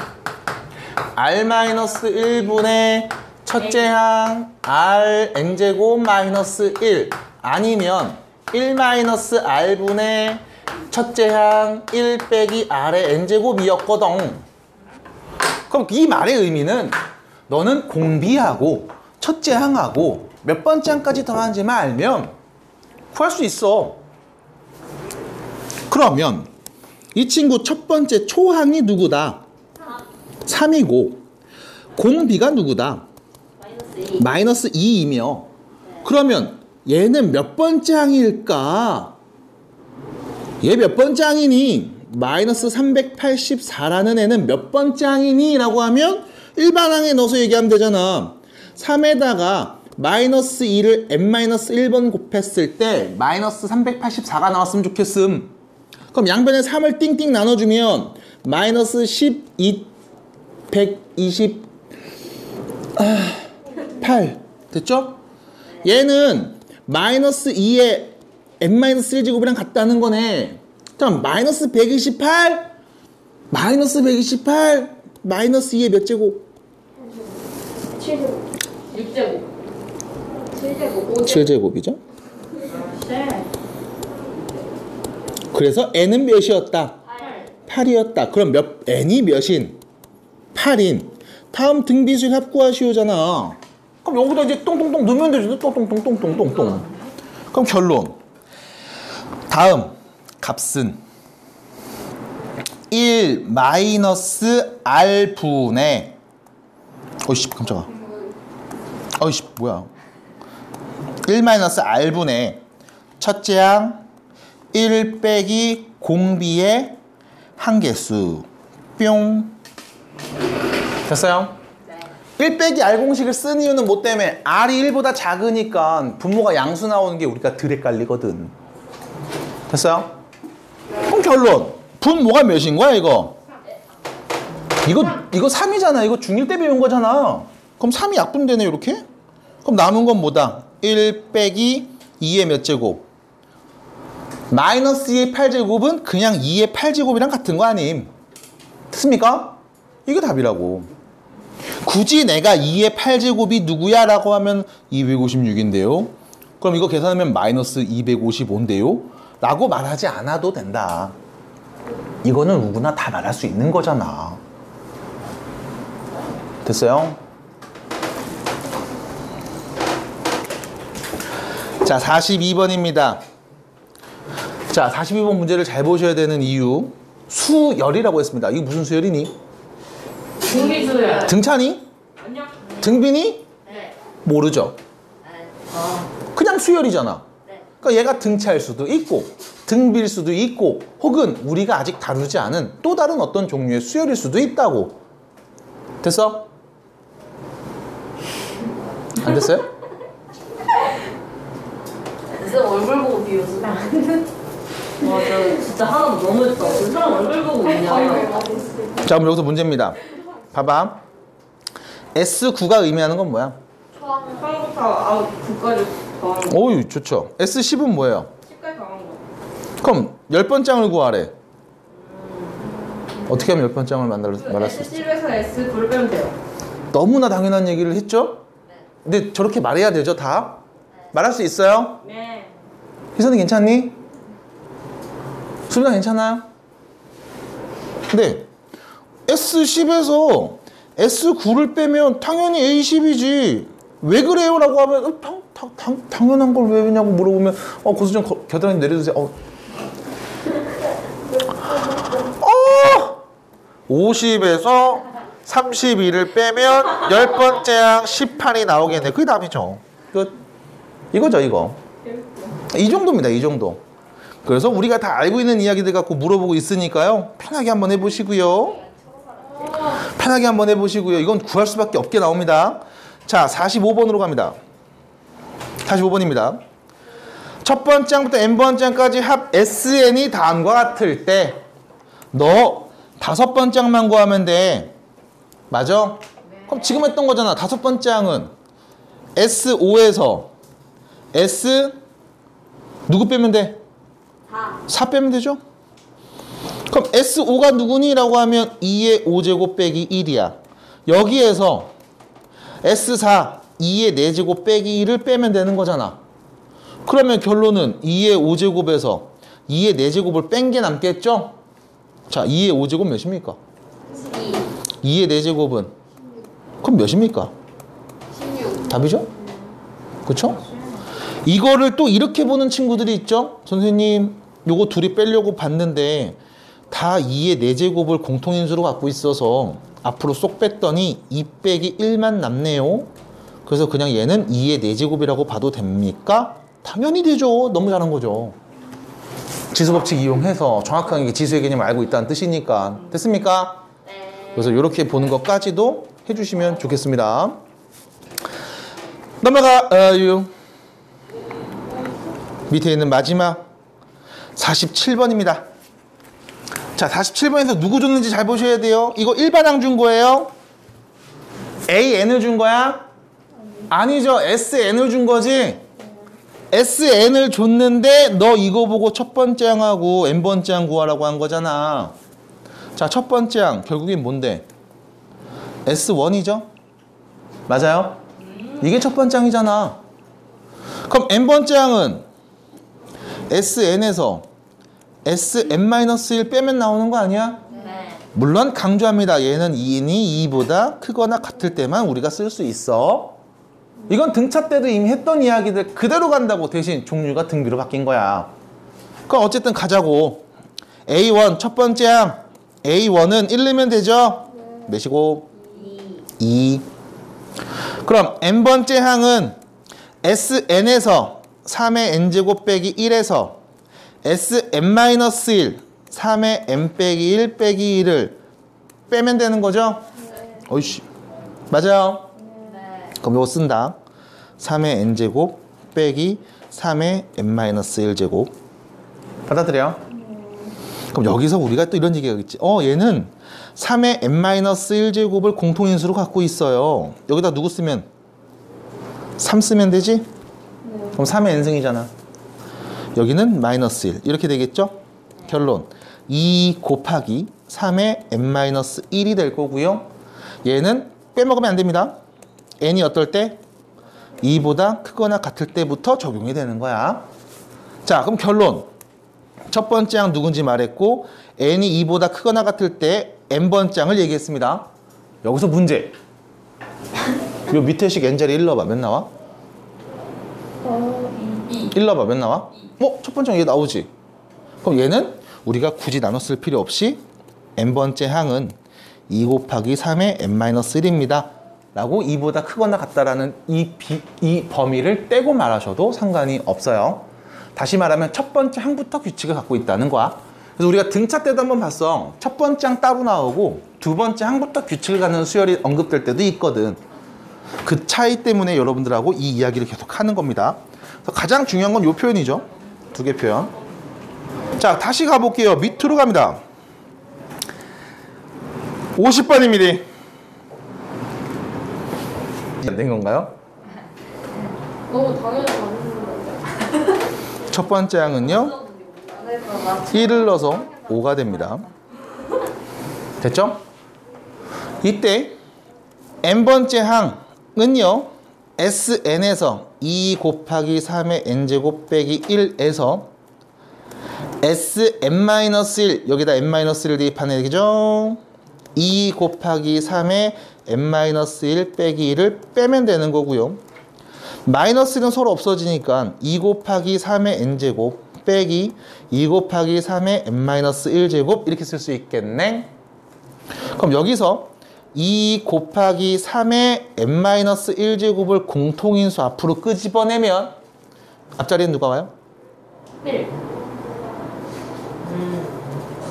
R-1분의 첫째 항 Rn제곱 마이너스 1 아니면 1-R분의 첫째 항 1 빼기 R의 n제곱이었거든. 그럼 이 말의 의미는 너는 공비하고 첫째 항하고 몇 번째 항까지 더하는지만 알면 구할 수 있어. 그러면 이 친구 첫 번째 초항이 누구다? 3이고 공비가 누구다? -2. 마이너스 2이며 그러면 얘는 몇 번째 항일까? 얘 몇 번째 항이니? 마이너스 384라는 애는 몇 번째 항이니? 라고 하면 일반항에 넣어서 얘기하면 되잖아. 3에다가 마이너스 2를 n-1번 곱했을 때 마이너스 384가 나왔으면 좋겠음. 그럼 양변에 3을 띵띵 나눠주면 마이너스 12, 128 됐죠? 얘는 마이너스 2에 n-1제곱이랑 같다는 거네. 그럼 마이너스 128 마이너스 128 마이너스 2에 몇 제곱? 7제곱. 6제곱. 7제곱. 7제곱이죠? 네. 그래서 n은 몇이었다? 8. 8이었다. 그럼 n이 몇인? 8인. 다음 등비수열 합구하시오잖아. 그럼 여기다 이제 똥똥똥 넣으면 되죠. 똥똥똥똥똥똥똥. 그럼 결론. 다음 값은 1 마이너스 r분의 어이씨 깜짝아. 어이씨 뭐야. 1 마이너스 r분의 첫째 항 1 빼기 공비의 한개수 뿅. 됐어요? 네. 1 빼기 r 공식을 쓴 이유는 뭐 때문에? r이 1보다 작으니까 분모가 양수 나오는 게 우리가 덜 헷갈리거든. 됐어요? 그럼 결론. 분모가 몇인 거야 이거? 이거 3이잖아. 이거 중1 때 배운 거잖아. 그럼 3이 약분되네 이렇게? 그럼 남은 건 뭐다? 1 빼기 2의 몇 제곱? 마이너스 2의 8제곱은 그냥 2의 8제곱이랑 같은 거 아님? 됐습니까? 이게 답이라고. 굳이 내가 2의 8제곱이 누구야? 라고 하면 256인데요. 그럼 이거 계산하면 마이너스 255인데요. 라고 말하지 않아도 된다. 이거는 누구나 다 말할 수 있는 거잖아. 됐어요? 자, 42번입니다. 자, 42번 문제를 잘 보셔야 되는 이유. 수열이라고 했습니다. 이게 무슨 수열이니? 등비수열. 등차니? 아니요. 등비니? 네. 모르죠. 네. 그냥 수열이잖아. 네. 그러니까 얘가 등차일 수도 있고 등비일 수도 있고 혹은 우리가 아직 다루지 않은 또 다른 어떤 종류의 수열일 수도 있다고. 됐어? 안 됐어요? 쌤 얼굴 보고 비웃어. 맞아. 진짜 하나 너무했다. 그 사람 얼굴 보고 웃냐. 자, 그럼 여기서 문제입니다. 봐봐. S9가 의미하는 건 뭐야? 처음부터 아웃 9까지 더하는 거. 오유, 좋죠. S10은 뭐예요? 10까지 더하는 거. 그럼 10번장을 구하래. 어떻게 하면 10번장을 말할 수 있어? S10에서 S9를 빼면 돼요. 너무나 당연한 얘기를 했죠? 네. 근데 저렇게 말해야 되죠, 다? 말할 수 있어요? 네. 희선이 괜찮니? 수빈아 괜찮아요? 근데 S10에서 S9를 빼면 당연히 A10이지. 왜 그래요? 라고 하면 당연한 걸 왜 왜냐고 물어보면 고수 좀 겨드랑이 내려주세요. 50에서 32를 빼면 10번째 항 18이 나오겠네. 그게 답이죠. 이거죠, 이거. 이 정도입니다, 이 정도. 그래서 우리가 다 알고 있는 이야기들 갖고 물어보고 있으니까요. 편하게 한번 해보시고요. 편하게 한번 해보시고요. 이건 구할 수밖에 없게 나옵니다. 자, 45번으로 갑니다. 45번입니다. 첫 번째 항부터 n번째 항까지 합 SN이 다음과 같을 때 너 5번째 항만 구하면 돼. 맞아? 그럼 지금 했던 거잖아. 5번째 항은 S5에서 S 누구 빼면 돼? 4 빼면 되죠? 그럼 S5가 누구니? 라고 하면 2의 5제곱 빼기 1이야. 여기에서 S4 2의 4제곱 빼기 1을 빼면 되는 거잖아. 그러면 결론은 2의 5제곱에서 2의 4제곱을 뺀 게 남겠죠? 자, 2의 5제곱 몇입니까? 2의 4제곱은 그럼 몇입니까? 16. 답이죠? 그쵸? 이거를 또 이렇게 보는 친구들이 있죠? 선생님, 요거 둘이 빼려고 봤는데 다 2의 4제곱을 공통인수로 갖고 있어서 앞으로 쏙 뺐더니 2 빼기 1만 남네요. 그래서 그냥 얘는 2의 4제곱이라고 봐도 됩니까? 당연히 되죠. 너무 잘한 거죠. 지수법칙 이용해서 정확하게 지수의 개념을 알고 있다는 뜻이니까. 됐습니까? 네. 그래서 이렇게 보는 것까지도 해주시면 좋겠습니다. 넘어가요. 밑에 있는 마지막 47번입니다. 자, 47번에서 누구 줬는지 잘 보셔야 돼요. 이거 일반항 준 거예요? AN을 준 거야? 아니죠. SN을 준 거지? SN을 줬는데 너 이거 보고 첫 번째 항하고 n번째 항 구하라고 한 거잖아. 자, 첫 번째 항 결국엔 뭔데? S1이죠? 맞아요? 이게 첫 번째 항이잖아. 그럼 n번째 항은 SN에서 Sn-1 빼면 나오는 거 아니야? 네. 물론 강조합니다. 얘는 2n이 2보다 크거나 같을 때만 우리가 쓸 수 있어. 이건 등차 때도 이미 했던 이야기들 그대로 간다고. 대신 종류가 등비로 바뀐 거야. 그럼 어쨌든 가자고. A1 첫 번째 항 A1은 1 넣으면 되죠? 몇이고? 2. 그럼 n번째 항은 Sn에서 3의 n제곱 빼기 1에서 Sn-1 3의 n 빼기 1 빼기 1을 빼면 되는 거죠? 어이씨. 맞아요? 네. 그럼 이거 쓴다. 3의 n제곱 빼기 3의 n-1제곱. 받아들여? 그럼 여기서 우리가 또 이런 얘기가 있지. 얘는 3의 n-1제곱을 공통인수로 갖고 있어요. 여기다 누구 쓰면? 3 쓰면 되지? 그럼 3의 n승이잖아. 여기는 마이너스 1 이렇게 되겠죠? 결론 2 곱하기 3의 n-1이 될 거고요. 얘는 빼먹으면 안 됩니다. n이 어떨 때? 2보다 크거나 같을 때부터 적용이 되는 거야. 자, 그럼 결론. 첫 번째 항 누군지 말했고 n이 2보다 크거나 같을 때 n번째 항을 얘기했습니다. 여기서 문제. 요 밑에 식 n자리 1 넣어봐. 몇 나와? 1 넣어봐. 몇 나와? 첫 번째 항 얘 나오지? 그럼 얘는 우리가 굳이 나눠 쓸 필요 없이 n번째 항은 2 곱하기 3의 n-1입니다. 라고 2보다 크거나 같다라는 이 범위를 떼고 말하셔도 상관이 없어요. 다시 말하면 첫 번째 항부터 규칙을 갖고 있다는 거야. 그래서 우리가 등차 때도 한번 봤어. 첫 번째 항 따로 나오고 두 번째 항부터 규칙을 갖는 수열이 언급될 때도 있거든. 그 차이 때문에 여러분들하고 이 이야기를 계속 하는 겁니다. 그래서 가장 중요한 건 이 표현이죠. 두 개 표현. 자, 다시 가볼게요. 밑으로 갑니다. 50번입니다. 안 된 건가요? 너무 당연히 가는 첫 번째 항은요. 1을 넣어서 5가 됩니다. 됐죠? 이때 n번째 항은요. Sn에서 2 곱하기 3의 n제곱 빼기 1에서 Sn-1 여기다 n-1을 대입하는 얘기죠. 2 곱하기 3의 n-1 빼기 1을 빼면 되는 거고요. 마이너스는 서로 없어지니까 2 곱하기 3의 n제곱 빼기 2 곱하기 3의 n-1제곱 이렇게 쓸 수 있겠네. 그럼 여기서 2 곱하기 3의 n-1제곱을 공통인수 앞으로 끄집어내면 앞자리엔 누가 와요? 1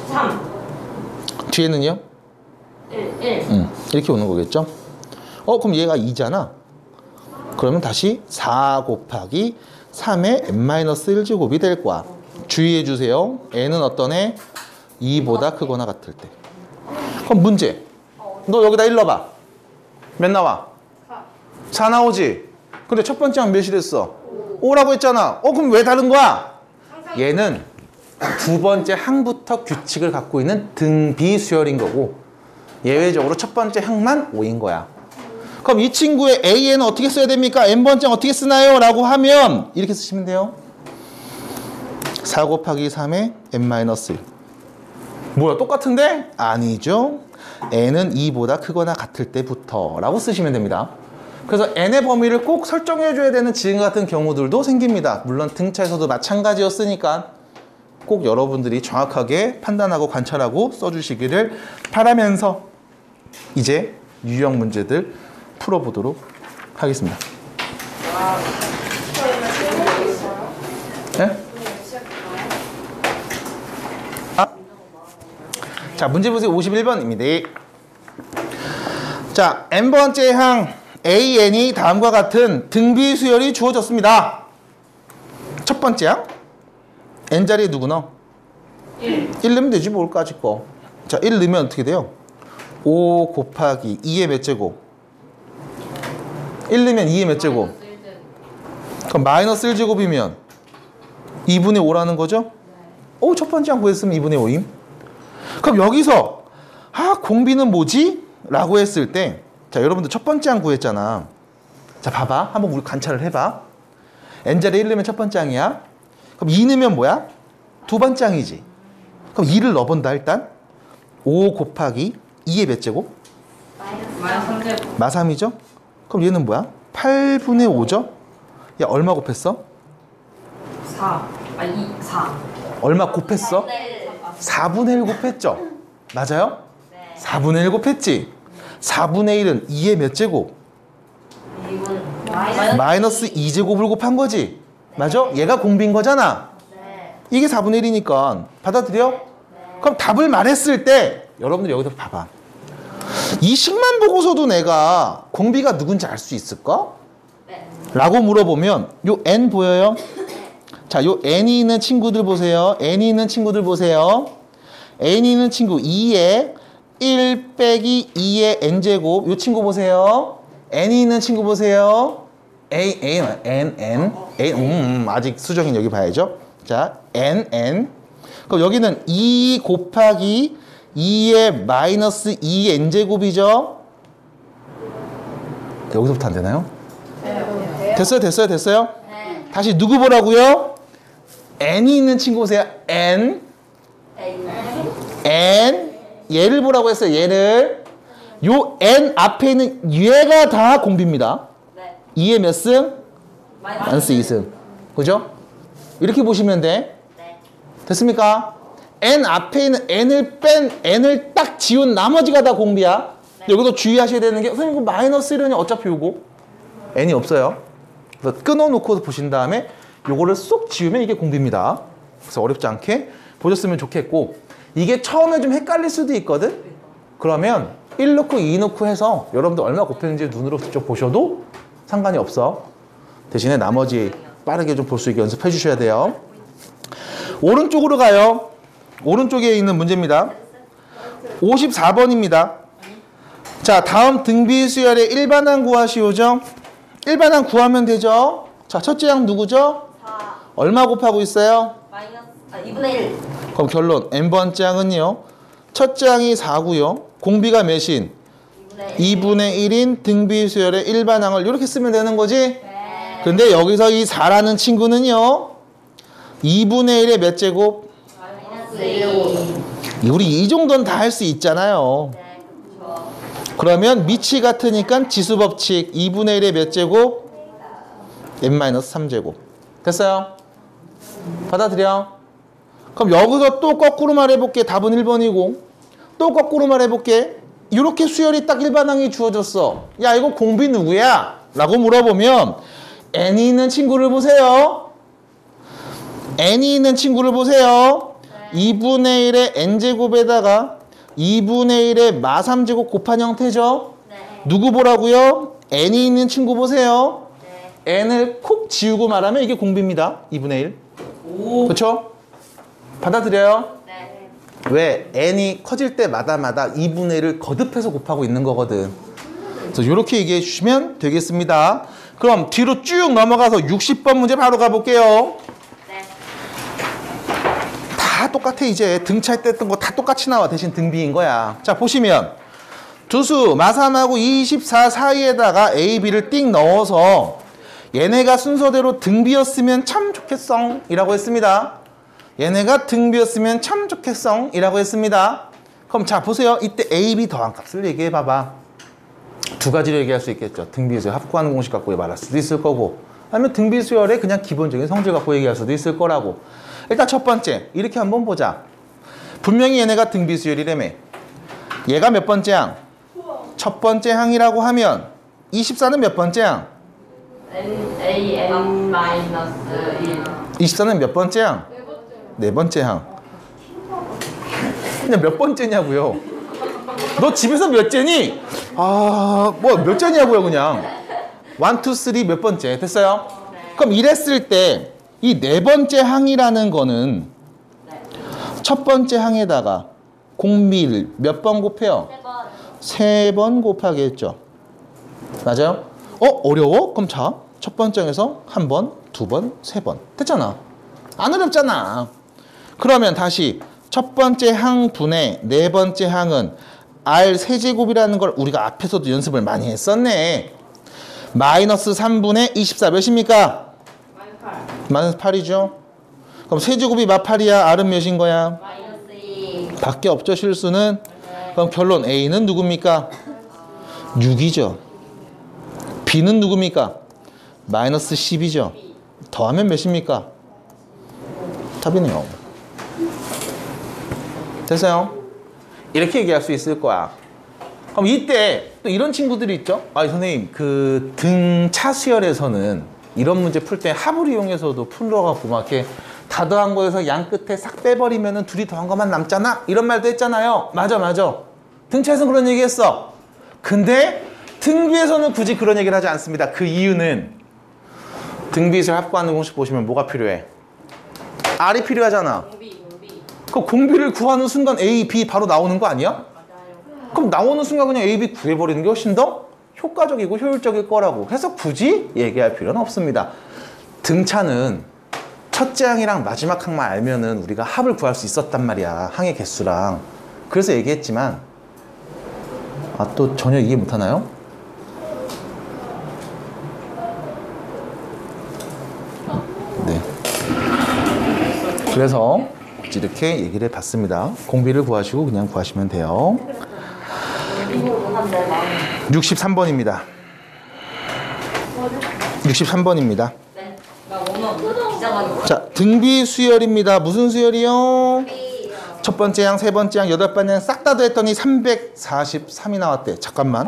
3 뒤에는요? 1 이렇게 오는 거겠죠? 그럼 얘가 2잖아. 그러면 다시 4 곱하기 3의 n-1제곱이 될 거야. 주의해 주세요. n은 어떤 애? 2보다 크거나 같을 때. 그럼 문제. 너 여기다 1 넣어봐. 몇 나와? 4 나오지? 근데 첫 번째 항 몇이 됐어? 5라고 했잖아. 그럼 왜 다른 거야? 얘는 두 번째 항부터 규칙을 갖고 있는 등비 수열인 거고 예외적으로 첫 번째 항만 5인 거야. 그럼 이 친구의 AN은 어떻게 써야 됩니까? n번째 어떻게 쓰나요? 라고 하면 이렇게 쓰시면 돼요. 4 곱하기 3의 n-1. 뭐야, 똑같은데? 아니죠. n은 2보다 크거나 같을 때부터 라고 쓰시면 됩니다. 그래서 n의 범위를 꼭 설정해 줘야 되는 지금 같은 경우들도 생깁니다. 물론 등차에서도 마찬가지였으니까 꼭 여러분들이 정확하게 판단하고 관찰하고 써주시기를 바라면서 이제 유형 문제들 풀어보도록 하겠습니다. 네? 자, 문제 보세요. 51번입니다. 자, n번째 항 AN이 다음과 같은 등비 수열이 주어졌습니다. 첫 번째 항 n자리에 누구 넣어? 1 넣으면 되지 뭘까지 거. 자, 1 넣으면 어떻게 돼요? 5 곱하기 2의 몇 제곱? 1 넣으면 2의 몇 제곱? 그럼 마이너스 1제곱이면 2분의 5라는 거죠? 오, 첫 번째 항 구했으면 2분의 5임. 그럼 여기서 공비는 뭐지? 라고 했을 때, 자, 여러분들 첫 번째 항 구했잖아. 자, 봐봐. 한번 우리 관찰을 해봐. n자리에 1 넣으면 첫 번째 항이야. 그럼 2 넣으면 뭐야? 두 번째 항이지. 그럼 2를 넣어본다 일단. 5 곱하기 2의 몇 제곱? 마이너스 3제곱. 마3이죠? 그럼 얘는 뭐야? 8분의 5죠? 야, 얼마 곱했어? 4. 4. 얼마 곱했어? 4분의 1 곱했죠? 맞아요? 4분의 1 곱했지? 4분의 1은 2의 몇 제곱? 마이너스 2제곱을 곱한 거지? 맞아? 얘가 공비인 거잖아? 이게 4분의 1이니까 받아들여? 그럼 답을 말했을 때 여러분들 여기서 봐봐. 이 식만 보고서도 내가 공비가 누군지 알 수 있을까? 라고 물어보면 요 n 보여요? 자, 요 n이 있는 친구들 보세요. n이 있는 친구들 보세요. n이 있는 친구 2에 1 빼기 2의 n제곱 요 친구 보세요. n이 있는 친구 보세요. 아직 수정인 여기 봐야죠. 자, n. 그럼 여기는 2 곱하기 2의 마이너스 2n제곱이죠? 여기서부터 안 되나요? 됐어요? 네. 다시 누구 보라고요? n이 있는 친구 보세요. n. 얘를 보라고 했어요. 얘를. 요 n 앞에 있는 얘가 다 공비입니다. 2의 몇 승? 마이너스 2승. 그죠? 이렇게 보시면 돼. 됐습니까? n 앞에 있는 n을 딱 지운 나머지가 다 공비야. 여기서 주의하셔야 되는 게 선생님 이거 마이너스 1은 어차피 요거 n이 없어요. 그래서 끊어놓고 보신 다음에 요거를 쏙 지우면 이게 공비입니다. 그래서 어렵지 않게 보셨으면 좋겠고, 이게 처음에 좀 헷갈릴 수도 있거든. 그러면 1 넣고 2 넣고 해서 여러분들 얼마 곱했는지 눈으로 직접 보셔도 상관이 없어. 대신에 나머지 빠르게 좀 볼 수 있게 연습해 주셔야 돼요. 오른쪽으로 가요. 오른쪽에 있는 문제입니다. 54번입니다. 자, 다음 등비 수열의 일반항 구하시오죠. 일반항 구하면 되죠. 자, 첫째 항 누구죠? 4. 얼마 곱하고 있어요? 마이너스 2분의 1. 그럼 결론 n번째 항은요. 첫째 항이 4고요. 공비가 몇인? 2분의 1인 등비 수열의 일반항을 이렇게 쓰면 되는 거지? 네. 근데 여기서 이 4라는 친구는요. 2분의 1의 몇 제곱? 마이너스 2. 우리 이 정도는 다 할 수 있잖아요. 네, 그렇죠. 그러면 밑이 같으니까 지수법칙 2분의 1의 몇 제곱? n-3제곱. 됐어요? 받아들여. 그럼 여기서 또 거꾸로 말해볼게. 답은 1번이고 또 거꾸로 말해볼게. 이렇게 수열이 딱 일반항이 주어졌어. 야, 이거 공비 누구야? 라고 물어보면 n이 있는 친구를 보세요. n이 있는 친구를 보세요. 2분의 1의 n제곱에다가 2분의 1의 마3제곱 곱한 형태죠. 누구 보라고요? n이 있는 친구 보세요. n을 콕 지우고 말하면 이게 공비입니다. 2분의 1. 그렇죠? 받아들여요? 네. 왜? n이 커질 때마다 2분의 1을 거듭해서 곱하고 있는 거거든. 그래서 이렇게 얘기해 주시면 되겠습니다. 그럼 뒤로 쭉 넘어가서 60번 문제 바로 가볼게요. 네. 다 똑같아. 이제 등차에 뗐던 거 다 똑같이 나와. 대신 등비인 거야. 자, 보시면 두수 마3하고 24 사이에다가 A, B를 띵 넣어서 얘네가 순서대로 등비였으면 참 좋겠성 이라고 했습니다. 얘네가 등비였으면 참 좋겠성 이라고 했습니다. 그럼 자, 보세요. 이때 A, B 더한 값을 얘기해 봐봐. 두 가지로 얘기할 수 있겠죠. 등비수열 합구하는 공식 갖고 말할 수도 있을 거고, 아니면 등비수열의 그냥 기본적인 성질 갖고 얘기할 수도 있을 거라고. 일단 첫 번째, 이렇게 한번 보자. 분명히 얘네가 등비수열이라며. 얘가 몇 번째 항? 첫 번째 항이라고 하면 24는 몇 번째 항? AN 마이너스 1. 24는 몇 번째 항? 네 번째 항. 그냥 몇 번째냐고요? 너 집에서 몇째니? 아, 뭐 몇 째냐고요, 그냥. 1, 2, 3 몇 번째? 됐어요? 그럼 이랬을 때 이 네 번째 항이라는 거는 첫 번째 항에다가 공비를 몇 번 곱해요? 3번 곱하기 했죠. 맞아요? 어려워? 그럼 자, 첫 번째 항에서 한 번, 두 번, 세 번. 됐잖아. 안 어렵잖아. 그러면 다시 첫 번째 항분의 네 번째 항은 R 세제곱이라는 걸 우리가 앞에서도 연습을 많이 했었네. 마이너스 3분의 24 몇입니까? 마이너스 8이죠. 그럼 세제곱이 마8이야. R은 몇인 거야? 마이너스 2. 밖에 없죠, 실수는. 그럼 결론 A는 누굽니까? 6이죠. B는 누굽니까? 마이너스 10이죠. 더하면 몇입니까? 답이네요. 됐어요? 이렇게 얘기할 수 있을 거야. 그럼 이때 또 이런 친구들이 있죠? 아, 선생님, 그 등차 수열에서는 이런 문제 풀 때 합을 이용해서도 풀러가고 막 이렇게 다 더한 거에서 양 끝에 싹 빼버리면은 둘이 더한 것만 남잖아? 이런 말도 했잖아요. 맞아, 맞아. 등차에서는 그런 얘기 했어. 근데 등비에서는 굳이 그런 얘기를 하지 않습니다. 그 이유는 등비수열 합구하는 공식 보시면 뭐가 필요해? R이 필요하잖아. 공비. 그 공비를 구하는 순간 A, B 바로 나오는 거 아니야? 맞아요. 그럼 나오는 순간 그냥 A, B 구해버리는 게 훨씬 더 효과적이고 효율적일 거라고 해서 굳이 얘기할 필요는 없습니다. 등차는 첫째 항이랑 마지막 항만 알면은 우리가 합을 구할 수 있었단 말이야. 항의 개수랑. 그래서 얘기했지만 또 전혀 이해 못하나요? 네. 그래서 이렇게 얘기를 해봤습니다. 공비를 구하시고 그냥 구하시면 돼요. 63번입니다. 63번입니다. 네. 나 오늘 기자가 자, 등비 수열입니다. 무슨 수열이요? 첫 번째 항, 세 번째 항, 여덟 번째 항 싹 다 더했더니 343이 나왔대. 잠깐만.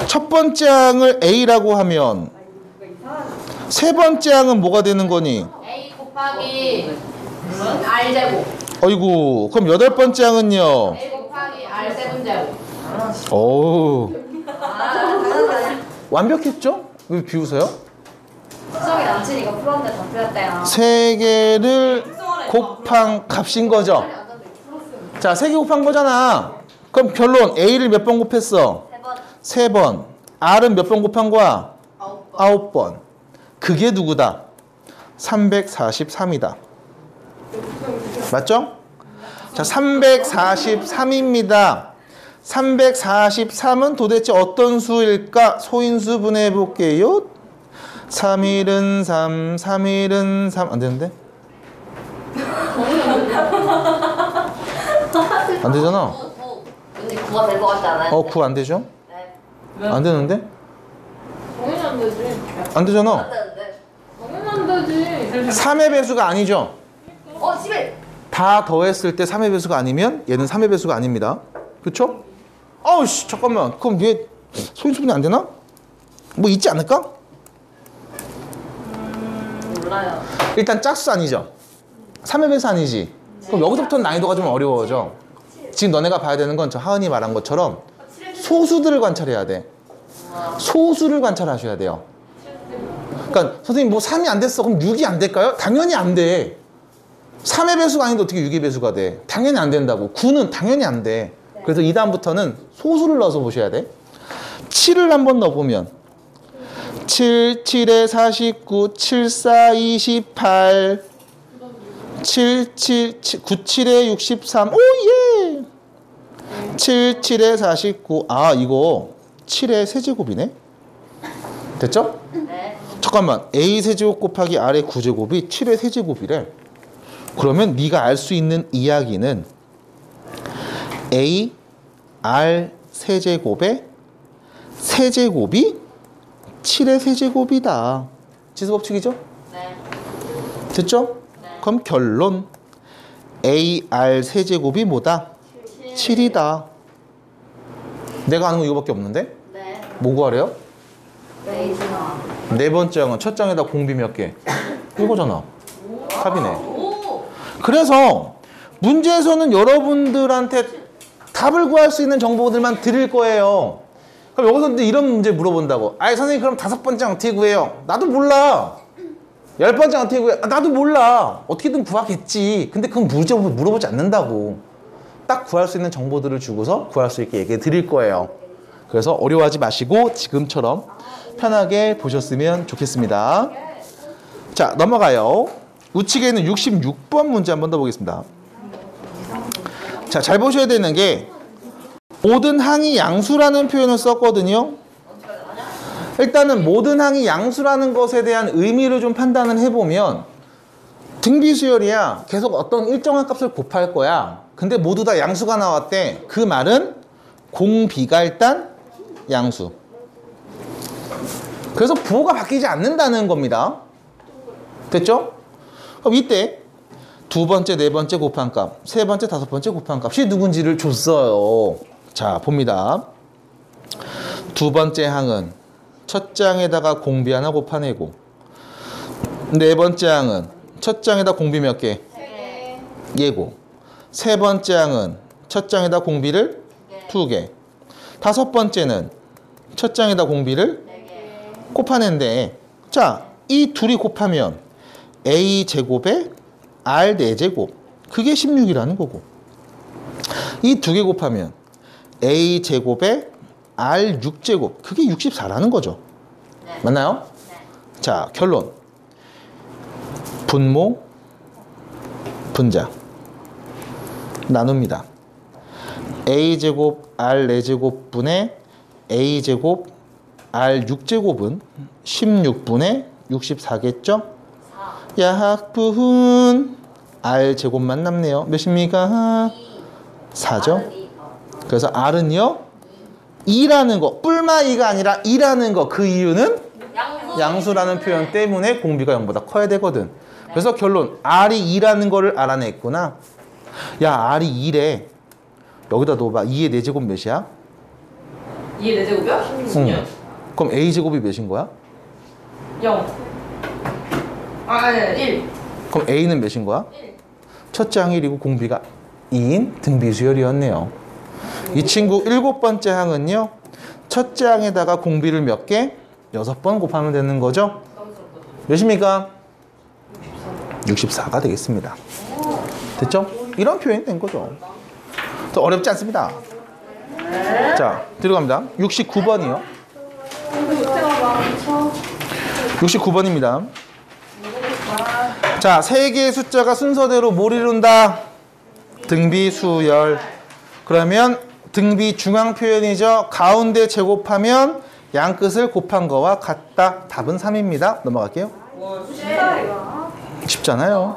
첫 번째 항을 A라고 하면 세 번째 항은 뭐가 되는 거니? A 곱하기 R 제곱. 어이구, 그럼 여덟 번째 항은요? A 곱하기 R 세분제곱. 어우, 완벽했죠? 왜 비웃어요? 수정이 남친이가 풀었는데 다 풀었대요. 세 개를 곱한 값인 거죠. 자, 세 개 곱한 거잖아. 그럼 결론 A를 몇 번 곱했어? 3번. 세 번. R은 몇 번 곱한 거야? 9번. 9번. 그게 누구다? 343이다. 맞죠? 자, 343입니다. 343은 도대체 어떤 수일까? 소인수 분해해 볼게요. 3일은 3, 3일은 3. 안 되는데? 안 되잖아. 근데 9가 될 것 같지 않아요? 9 안 되죠? 네. 안 되는데? 당연히 안 되지. 안 되잖아. 되는데. 당연히 안 되지. 3의 배수가 아니죠? 11. 다 더했을 때 3의 배수가 아니면 얘는 3의 배수가 아닙니다. 그쵸? 아우씨, 잠깐만. 그럼 얘 소인수분해 안 되나? 뭐 있지 않을까? 몰라요. 일단 짝수 아니죠? 3의 배수 아니지? 그럼 여기서부터는 난이도가 좀 어려워져. 지금 너네가 봐야 되는 건 저 하은이 말한 것처럼 소수들을 관찰해야 돼. 소수를 관찰하셔야 돼요. 그러니까 선생님 뭐 3이 안 됐어. 그럼 6이 안 될까요? 당연히 안 돼. 3의 배수가 아닌데 어떻게 6의 배수가 돼? 당연히 안 된다고. 9는 당연히 안 돼. 그래서 이 다음부터는 소수를 넣어서 보셔야 돼. 7을 한번 넣어보면 7, 7에 49, 7, 4, 28 7, 7, 9, 7에 63 오예 7, 7에 49 이거 7의 세제곱이네. 됐죠? 네. 잠깐만 A 세제곱 곱하기 R의 9제곱이 7의 세제곱이래. 그러면 네가 알 수 있는 이야기는 A, R 세제곱의 세제곱이 7의 세제곱이다. 지수법칙이죠? 네. 됐죠? 네. 그럼 결론 A, R 세제곱이 뭐다? 7이다. 내가 아는 거 이거밖에 없는데? 네. 뭐 구하래요? 레이즈나. 네 번째 항은 첫 장에다 공비 몇 개? 이거잖아. 답이네. 그래서 문제에서는 여러분들한테 답을 구할 수 있는 정보들만 드릴 거예요. 그럼 여기서 이제 이런 문제 물어본다고. 아이 선생님 그럼 5번째 어떻게 구해요? 나도 몰라. 10번째 어떻게 구해? 나도 몰라. 어떻게든 구하겠지. 근데 그건 물어보지 않는다고. 딱 구할 수 있는 정보들을 주고서 구할 수 있게 얘기해 드릴 거예요. 그래서 어려워하지 마시고 지금처럼 편하게 보셨으면 좋겠습니다. 자, 넘어가요. 우측에 있는 66번 문제 한 번 더 보겠습니다. 자, 잘 보셔야 되는 게 모든 항이 양수라는 표현을 썼거든요. 일단은 모든 항이 양수라는 것에 대한 의미를 좀 판단을 해보면 등비수열이야. 계속 어떤 일정한 값을 곱할 거야. 근데 모두 다 양수가 나왔대. 그 말은 공비가 일단 양수. 그래서 부호가 바뀌지 않는다는 겁니다. 됐죠? 그럼 이때 두 번째, 네 번째 곱한 값, 세 번째, 다섯 번째 곱한 값이 누군지를 줬어요. 자, 봅니다. 두 번째 항은 첫 장에다가 공비 하나 곱하내고, 네 번째 항은 첫 장에다 공비 몇 개? 예고. 세 번째 항은 첫 장에다 공비를 2개. 다섯 번째는 첫 장에다 공비를 곱하는데, 자, 이 둘이 곱하면 A 제곱에 R 4제곱. 그게 16이라는 거고. 이 두 개 곱하면 A 제곱에 R 6제곱. 그게 64라는 거죠. 맞나요? 자, 결론. 분모, 분자. 나눕니다. A제곱 R 4제곱 분의 A제곱 R 6제곱은 16분의 64겠죠? 약분 R제곱만 남네요. 몇입니까? 4죠? 그래서 R은요? 2라는 거, 뿔마 2가 아니라 2라는 거. 그 이유는 양수라는 표현 때문에 공비가 0보다 커야 되거든. 그래서 결론, R이 2라는 거를 알아냈구나. 야, R이 2래. 여기다 넣어봐. 2의 4제곱 몇이야? 2의 4제곱이요? 16. 그럼 A제곱이 몇인 거야? 0. 아니, 1. 그럼 A는 몇인 거야? 1. 첫째 항 1이고 공비가 2인 등비수열이었네요. 이 친구 7번째 항은요. 첫째 항에다가 공비를 몇 개? 6번 곱하면 되는 거죠? 몇입니까? 64가 되겠습니다. 됐죠? 이런 표현이 된 거죠. 더 어렵지 않습니다. 자, 들어갑니다. 69번이요. 69번입니다. 자, 세 개의 숫자가 순서대로 뭘 이룬다? 등비수열. 그러면 등비 중앙 표현이죠. 가운데 제곱하면 양 끝을 곱한 거와 같다. 답은 3입니다. 넘어갈게요. 쉽잖아요.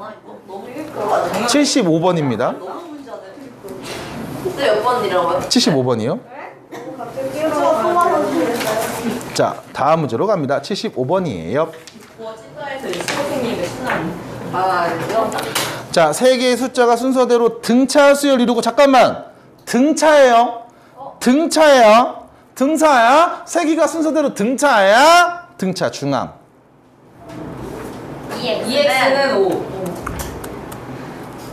75번입니다. 몇 번이라고요? 75번이요. 자, 다음 문제로 갑니다. 75번이에요. 자, 세 개의 숫자가 순서대로 등차 수열 이루고, 잠깐만, 등차예요. 등차예요. 등차야. 세 개가 순서대로 등차야. 등차 중앙. EX는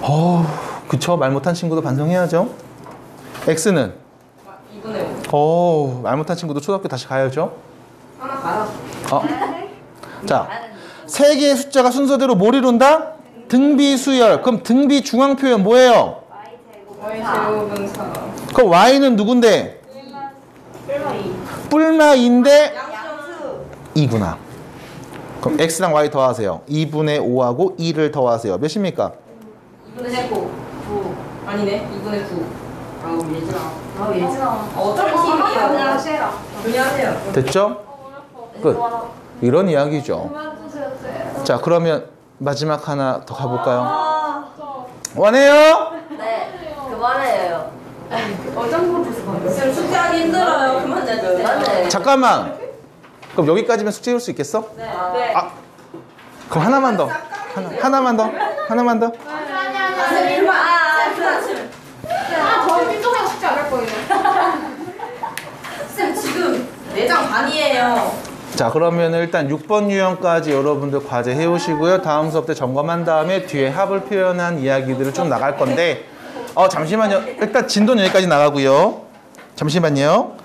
5. 그쵸. 말 못한 친구도 반성해야죠. X는 2분의 5. 말 못한 친구도 초등학교 다시 가야죠. 하나 가요. 자, 세 개의 숫자가 순서대로 뭘 이룬다? 등비수열. 그럼 등비 중앙 표현 뭐예요? Y제곱은 4. 그럼 Y는 누군데? 뿔마 2인데 2구나. 그럼 X랑 Y 더하세요. 2분의 5하고 2를 더하세요. 몇입니까? 2분의 9. 아니네. 2분의 9. 예진아. 어차피 힘이야. 그냥 하세요. 그냥 하세요. 됐죠? 끝. 이런 이야기죠. 자, 그러면 마지막 하나 더 가볼까요? 원해요? 네. 그만해요. 쌤 숙제하기 힘들어요. 그만 내주세요. 잠깐만. 그럼 여기까지면 숙제 해올 수 있겠어? 네. 아, 그럼 하나만 더. 하나만 더. 하나만 더. 저희 민종이랑 숙제 안 할 거예요. 4장 반이에요. 자, 그러면 일단 6번 유형까지 여러분들 과제 해오시고요. 다음 수업 때 점검한 다음에 뒤에 합을 표현한 이야기들을 쭉 나갈 건데 잠시만요. 일단 진도는 여기까지 나가고요. 잠시만요.